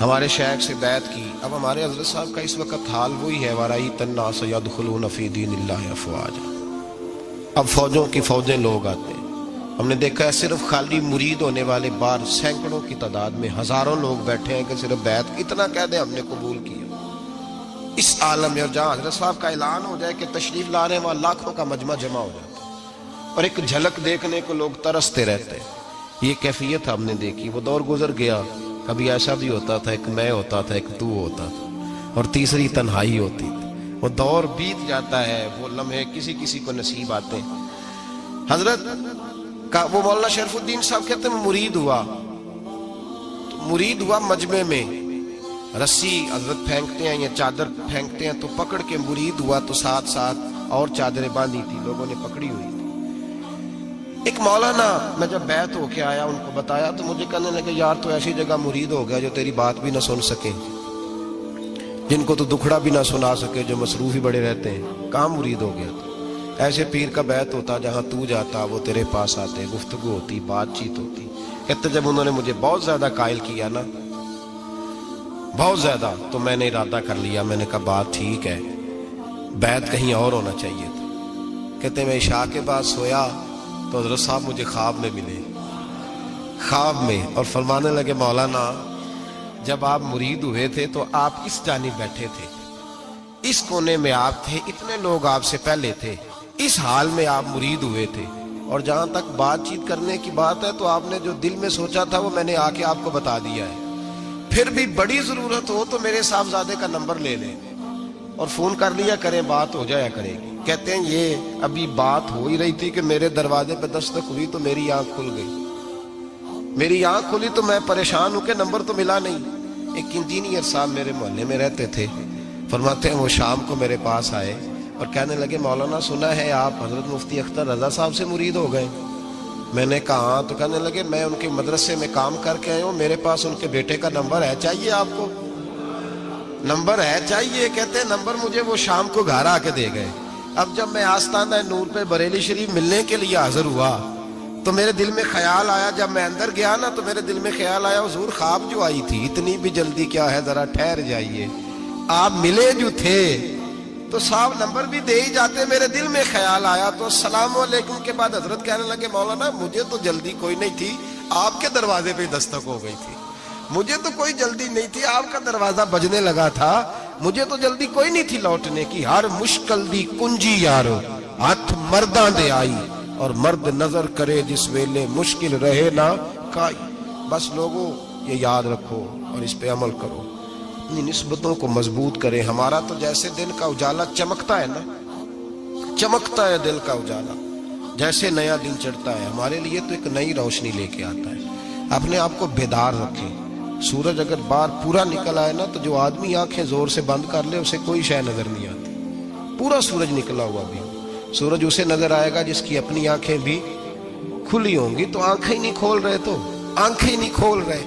ہمارے شیخ سے بیعت کی. اب ہمارے حضرت صاحب کا اس وقت حال وہی ہے, وَرَأَيْتَ النَّاسَ يَدْخُلُونَ فِي دِينِ اللَّهِ أَفْوَاجًا. اب فوجوں کی فوجیں لوگ آتے ہیں, ہم نے دیکھا ہے صرف خالی مرید ہونے والے بار سینکڑوں کی تعداد میں ہزاروں لوگ بیٹھے ہیں کہ صرف بیعت اتنا کہہ دیں ہم نے قبول کیا. اس عالم میں, اور جہاں حضرت صاحب کا اعلان ہو جائے کہ تشریف لا رہے ہیں, وہاں لاکھوں کا مجمع جمع ہو جاتا ہے, اور ایک جھلک دیکھنے کو لوگ ترستے رہتے ہیں. یہ کیفیت ہم نے دیکھی. وہ دور گزر گیا, کبھی ایسا بھی ہوتا تھا ایک میں ہوتا تھا, ایک تو ہوتا تھا, اور تیسری تنہائی ہوتی تھی. وہ دور بیت جاتا ہے, وہ لمحے کسی کسی کو نصیب آتے ہیں. حضرت کا وہ مولانا شرف الدین صاحب کہتے ہیں مرید ہوا, تو مرید ہوا مجمع میں, رسی حضرت پھینکتے ہیں یا چادر پھینکتے ہیں تو پکڑ کے مرید ہوا, تو ساتھ ساتھ اور چادریں باندھی تھی, لوگوں نے پکڑی ہوئی تھی. ایک مولانا, میں جب بیعت ہو کے آیا ان کو بتایا تو مجھے کہنے لگے یار تو ایسی جگہ مرید ہو گیا جو تیری بات بھی نہ سن سکے, جن کو تو دکھڑا بھی نہ سنا سکے, جو مصروف ہی بڑے رہتے ہیں, کہاں مرید ہو گیا. تو ایسے پیر کا بیعت ہوتا جہاں تو جاتا وہ تیرے پاس آتے, گفتگو ہوتی, بات چیت ہوتی. کہتے جب انہوں نے مجھے بہت زیادہ قائل کیا نا, بہت زیادہ, تو میں نے ارادہ کر لیا, میں نے کہا بات ٹھیک ہے, بیعت کہیں اور ہونا چاہیے تھا. کہتے میں عشاء کے بعد سویا تو حضرت صاحب مجھے خواب میں ملے, خواب میں اور فرمانے لگے مولانا جب آپ مرید ہوئے تھے تو آپ اس جانب بیٹھے تھے، اس کونے میں آپ تھے، اتنے لوگ آپ سے پہلے تھے، اس حال میں آپ مرید ہوئے تھے، اور جہاں تک بات چیت کرنے کی بات ہے تو آپ نے جو دل میں سوچا تھا وہ میں نے آ کے آپ کو بتا دیا ہے۔ پھر بھی بڑی ضرورت ہو تو میرے صاحبزادے کا نمبر لے لیں اور فون کر لیا کریں، بات ہو جایا کرے گی۔ کہتے ہیں یہ ابھی بات ہو ہی رہی تھی کہ میرے دروازے پہ دستک ہوئی تو میری آنکھ کھل گئی، میری آنکھ کھلی تو میں پریشان ہوں کہ نمبر تو ملا نہیں۔ ایک انجینئر صاحب میرے محلے میں رہتے تھے، فرماتے ہیں وہ شام کو میرے پاس آئے اور کہنے لگے مولانا سنا ہے آپ حضرت مفتی اختر رضا صاحب سے مرید ہو گئے۔ میں نے کہا ہاں، تو کہنے لگے میں ان کے مدرسے میں کام کر کے آئے ہوں، میرے پاس ان کے بیٹے کا نمبر ہے، چاہیے آپ کو؟ نمبر ہے چاہیے؟ کہتے ہیں نمبر مجھے وہ شام کو گھر آ کے دے گئے۔ اب جب میں آستانہ نور پہ بریلی شریف ملنے کے لیے حاضر ہوا تو میرے دل میں خیال آیا، جب میں اندر گیا نا تو میرے دل میں خیال آیا حضور خواب جو آئی تھی اتنی بھی جلدی کیا ہے، ذرا ٹھہر جائیے، آپ ملے جو تھے تو صاحب نمبر بھی دے ہی جاتے۔ میرے دل میں خیال آیا تو السلام علیکم کے بعد حضرت کہنے لگے مولانا مجھے تو جلدی کوئی نہیں تھی، آپ کے دروازے پہ دستک ہو گئی تھی، مجھے تو کوئی جلدی نہیں تھی، آپ کا دروازہ بجنے لگا تھا، مجھے تو جلدی کوئی نہیں تھی لوٹنے کی۔ ہر مشکل دی کنجی یارو ہاتھ مرداں دے آئی، اور مرد نظر کرے جس ویلے مشکل رہے نہ کائی۔ بس لوگوں یہ یاد رکھو اور اس پہ عمل کرو، اپنی نسبتوں کو مضبوط کریں۔ ہمارا تو جیسے دن کا اجالا چمکتا ہے نا، چمکتا ہے دل کا اجالا، جیسے نیا دن چڑھتا ہے ہمارے لیے تو ایک نئی روشنی لے کے آتا ہے۔ اپنے آپ کو بیدار رکھیں۔ سورج اگر باہر پورا نکل آئے نا تو جو آدمی آنکھیں زور سے بند کر لے اسے کوئی شے نظر نہیں آتی۔ پورا سورج نکلا ہوا بھی سورج اسے نظر آئے گا جس کی اپنی آنکھیں بھی کھلی ہوں گی۔ تو آنکھیں ہی نہیں کھول رہے، تو آنکھیں ہی نہیں کھول رہے،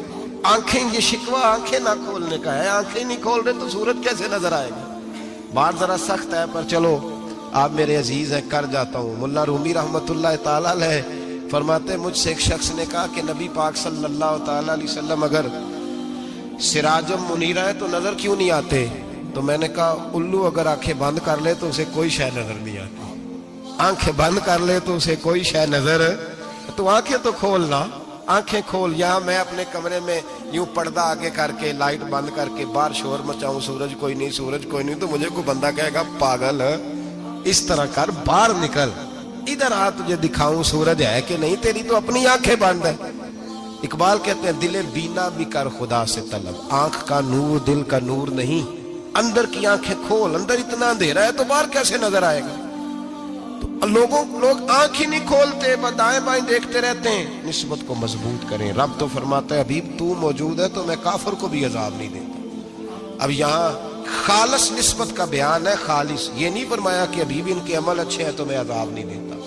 آنکھیں، یہ شکوہ آنکھیں نہ کھولنے کا ہے، آنکھیں نہیں کھول رہے تو سورج کیسے نظر آئے گا؟ بات ذرا سخت ہے پر چلو آپ میرے عزیز ہیں، کر جاتا ہوں۔ ملا رومی رحمت اللہ تعالیٰ علیہ فرماتے مجھ سے ایک شخص نے کہا کہ نبی پاک صلی اللہ تعالیٰ علیہ وسلم اگر سراجم منیرہ ہے تو نظر کیوں نہیں آتے؟ تو میں نے کہا الو اگر آنکھیں بند کر لے تو اسے کوئی شے نظر نہیں آتی، آنکھیں بند کر لے تو اسے کوئی شے نظر، تو آنکھیں تو کھولنا، آنکھیں کھول۔ یہاں میں اپنے کمرے میں یوں پردہ آگے کر کے لائٹ بند کر کے باہر شور مچاؤں سورج کوئی نہیں، سورج کوئی نہیں، تو مجھے کوئی بندہ کہے گا پاگل اس طرح کر، باہر نکل، ادھر آ تجھے دکھاؤں سورج ہے کہ نہیں، تیری تو اپنی آنکھیں بند ہے۔ اقبال کہتے ہیں دل بینا بھی کر خدا سے طلب، آنکھ کا نور دل کا نور نہیں، اندر کی آنکھیں کھول، اندر اتنا اندھیرا ہے تو باہر کیسے نظر آئے گا؟ تو لوگ آنکھ ہی نہیں کھولتے، دائیں بائیں دیکھتے رہتے ہیں۔ نسبت کو مضبوط کریں۔ رب تو فرماتا ہے حبیب تو موجود ہے تو میں کافر کو بھی عذاب نہیں دیتا۔ اب یہاں خالص نسبت کا بیان ہے، خالص، یہ نہیں فرمایا کہ حبیب ان کے عمل اچھے ہیں تو میں عذاب نہیں دیتا،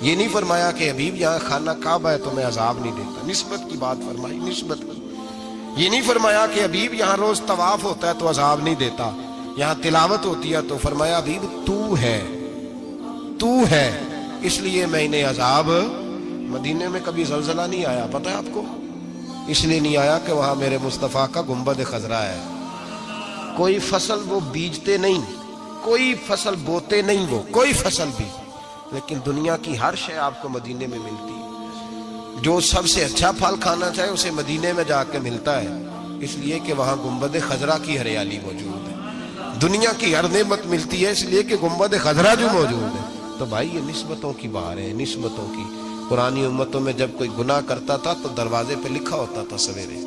یہ نہیں فرمایا کہ حبیب یہاں خانہ کعبہ ہے تو میں عذاب نہیں دیتا، نسبت کی بات فرمائی، نسبت کی۔ یہ نہیں فرمایا کہ حبیب یہاں روز طواف ہوتا ہے تو عذاب نہیں دیتا، یہاں تلاوت ہوتی ہے تو فرمایا حبیب تو ہے، تو ہے، اس لیے میں انہیں عذاب۔ مدینے میں کبھی زلزلہ نہیں آیا، پتہ ہے آپ کو؟ اس لیے نہیں آیا کہ وہاں میرے مصطفیٰ کا گنبد خضرا ہے۔ کوئی فصل وہ بیجتے نہیں، کوئی فصل بوتے نہیں، وہ کوئی فصل بھی، لیکن دنیا کی ہر شے آپ کو مدینے میں ملتی ہے۔ جو سب سے اچھا پھل کھانا چاہے اسے مدینے میں جا کے ملتا ہے، اس لیے کہ وہاں گنبد خضرا کی ہریالی موجود ہے۔ دنیا کی ہر نعمت ملتی ہے اس لیے کہ گنبد خضرا جو موجود ہے۔ تو بھائی یہ نسبتوں کی بات ہے، نسبتوں کی۔ پرانی امتوں میں جب کوئی گناہ کرتا تھا تو دروازے پہ لکھا ہوتا تھا سویرے،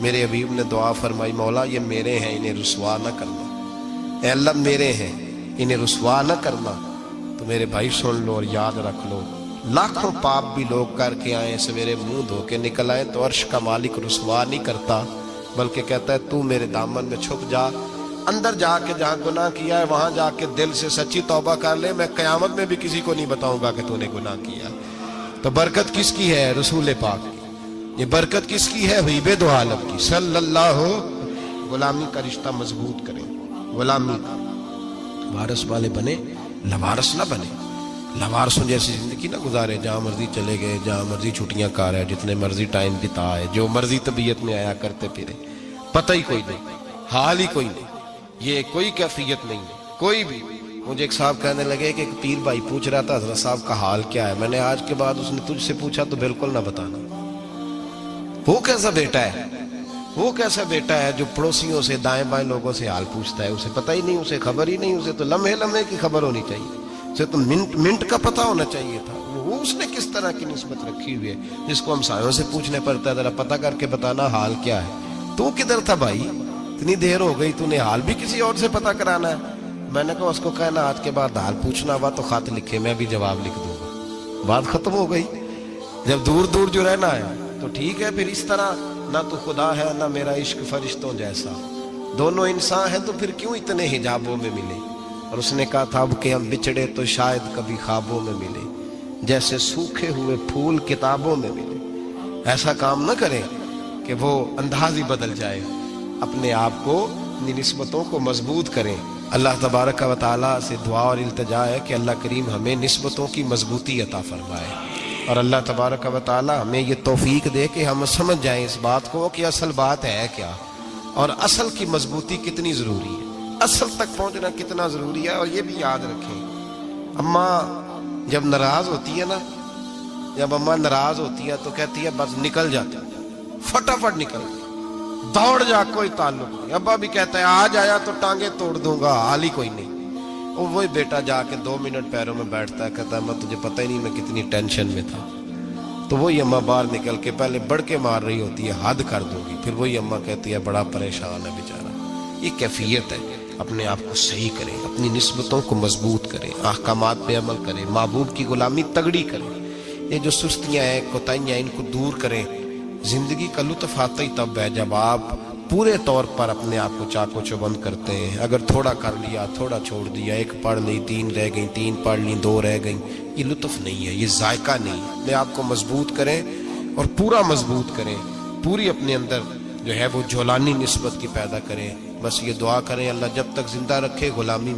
میرے حبیب نے دعا فرمائی مولا یہ میرے ہیں انہیں رسوا نہ کرنا، اے اللہ میرے ہیں انہیں رسوا نہ کرنا۔ تو میرے بھائی سن لو اور یاد رکھ لو، لاکھوں پاپ بھی لوگ کر کے آئیں، سویرے منہ دھو کے نکل آئیں تو عرش کا مالک رسوا نہیں کرتا، بلکہ کہتا ہے تو میرے دامن میں چھپ جا، اندر جا کے جہاں گناہ کیا ہے وہاں جا کے دل سے سچی توبہ کر لے، میں قیامت میں بھی کسی کو نہیں بتاؤں گا کہ تو نے گناہ کیا۔ تو برکت کس کی ہے؟ رسول پاک کی۔ یہ برکت کس کی ہے؟ حبیب دو عالم کی صلی اللہ۔ غلامی کا رشتہ مضبوط کریں، غلامی کا، وارث والے بنے، لوارث نہ بنے، لوارثوں جیسی زندگی نہ گزارے، جہاں مرضی چلے گئے، جہاں مرضی چھٹیاں کار ہے، جتنے مرضی ٹائم بتا ہے، جو مرضی طبیعت میں آیا کرتے پھرے، پتہ ہی کوئی نہیں، حال ہی کوئی نہیں، یہ کوئی کیفیت نہیں ہے کوئی بھی۔ مجھے ایک صاحب کہنے لگے کہ ایک پیر بھائی پوچھ رہا تھا حضرت صاحب کا حال کیا ہے، میں نے آج کے بعد اس نے تجھ سے پوچھا تو بالکل نہ بتانا، وہ کیسا بیٹا ہے، وہ کیسا بیٹا ہے جو پڑوسیوں سے دائیں بائیں لوگوں سے حال پوچھتا ہے، اسے پتہ ہی نہیں، اسے خبر ہی نہیں، اسے تو لمحے لمحے کی خبر ہونی چاہیے، اسے تو منٹ منٹ کا پتہ ہونا چاہیے تھا۔ وہ اس نے کس طرح کی نسبت رکھی ہوئی ہے جس کو ہم سایوں سے پوچھنے پڑتا ہے ذرا پتہ کر کے بتانا حال کیا ہے۔ تو کدھر تھا بھائی، اتنی دیر ہو گئی، تو نے حال بھی کسی اور سے پتہ کرانا ہے؟ میں نے کہا اس کو کہنا آج کے بعد حال پوچھنا ہوا تو خط لکھے، میں بھی جواب لکھ دوں گا، بات ختم ہو گئی۔ جب دور دور جو رہنا ہے تو ٹھیک ہے، پھر اس طرح نہ تو خدا ہے نہ میرا عشق فرشتوں جیسا، دونوں انسان ہیں تو پھر کیوں اتنے حجابوں میں ملے؟ اور اس نے کہا تھا اب کہ ہم بچھڑے تو شاید کبھی خوابوں میں ملے، جیسے سوکھے ہوئے پھول کتابوں میں ملے۔ ایسا کام نہ کریں کہ وہ انداز ہی بدل جائے، اپنے آپ کو اپنی نسبتوں کو مضبوط کریں۔ اللہ تبارک و تعالیٰ سے دعا اور التجا ہے کہ اللہ کریم ہمیں نسبتوں کی مضبوطی عطا فرمائے، اور اللہ تبارک و تعالیٰ ہمیں یہ توفیق دے کہ ہم سمجھ جائیں اس بات کو کہ اصل بات ہے کیا، اور اصل کی مضبوطی کتنی ضروری ہے، اصل تک پہنچنا کتنا ضروری ہے۔ اور یہ بھی یاد رکھیں، اماں جب ناراض ہوتی ہے نا، جب اماں ناراض ہوتی ہے تو کہتی ہے بس نکل جاتی ہے، فٹافٹ نکل دوڑ جا، کوئی تعلق نہیں۔ ابا بھی کہتا ہے آج آیا تو ٹانگیں توڑ دوں گا، حال ہی کوئی نہیں۔ اور وہی بیٹا جا کے 2 منٹ پیروں میں بیٹھتا ہے، کہتا ہے میں تجھے پتہ ہی نہیں میں کتنی ٹینشن میں تھا۔ تو وہی اماں باہر نکل کے پہلے بڑھ کے مار رہی ہوتی ہے حد کر دوں گی، پھر وہی اماں کہتی ہے بڑا پریشان ہے بیچارہ۔ یہ کیفیت ہے، اپنے آپ کو صحیح کریں، اپنی نسبتوں کو مضبوط کریں، احکامات پہ عمل کریں، محبوب کی غلامی تگڑی کریں، یہ جو سستیاں ہیں کوتاہیاں ان کو دور کریں۔ زندگی کا لطف آتا ہی تب ہے جب آپ پورے طور پر اپنے آپ کو چاق و چوبند کرتے ہیں۔ اگر تھوڑا کر لیا، تھوڑا چھوڑ دیا، 1 پڑھ لی، 3 رہ گئیں، 3 پڑھ لی، 2 رہ گئیں، یہ لطف نہیں ہے، یہ ذائقہ نہیں ہے۔ اپنے آپ کو مضبوط کریں اور پورا مضبوط کریں، پوری اپنے اندر جو ہے وہ جولانی نسبت کی پیدا کریں۔ بس یہ دعا کریں اللہ جب تک زندہ رکھے غلامی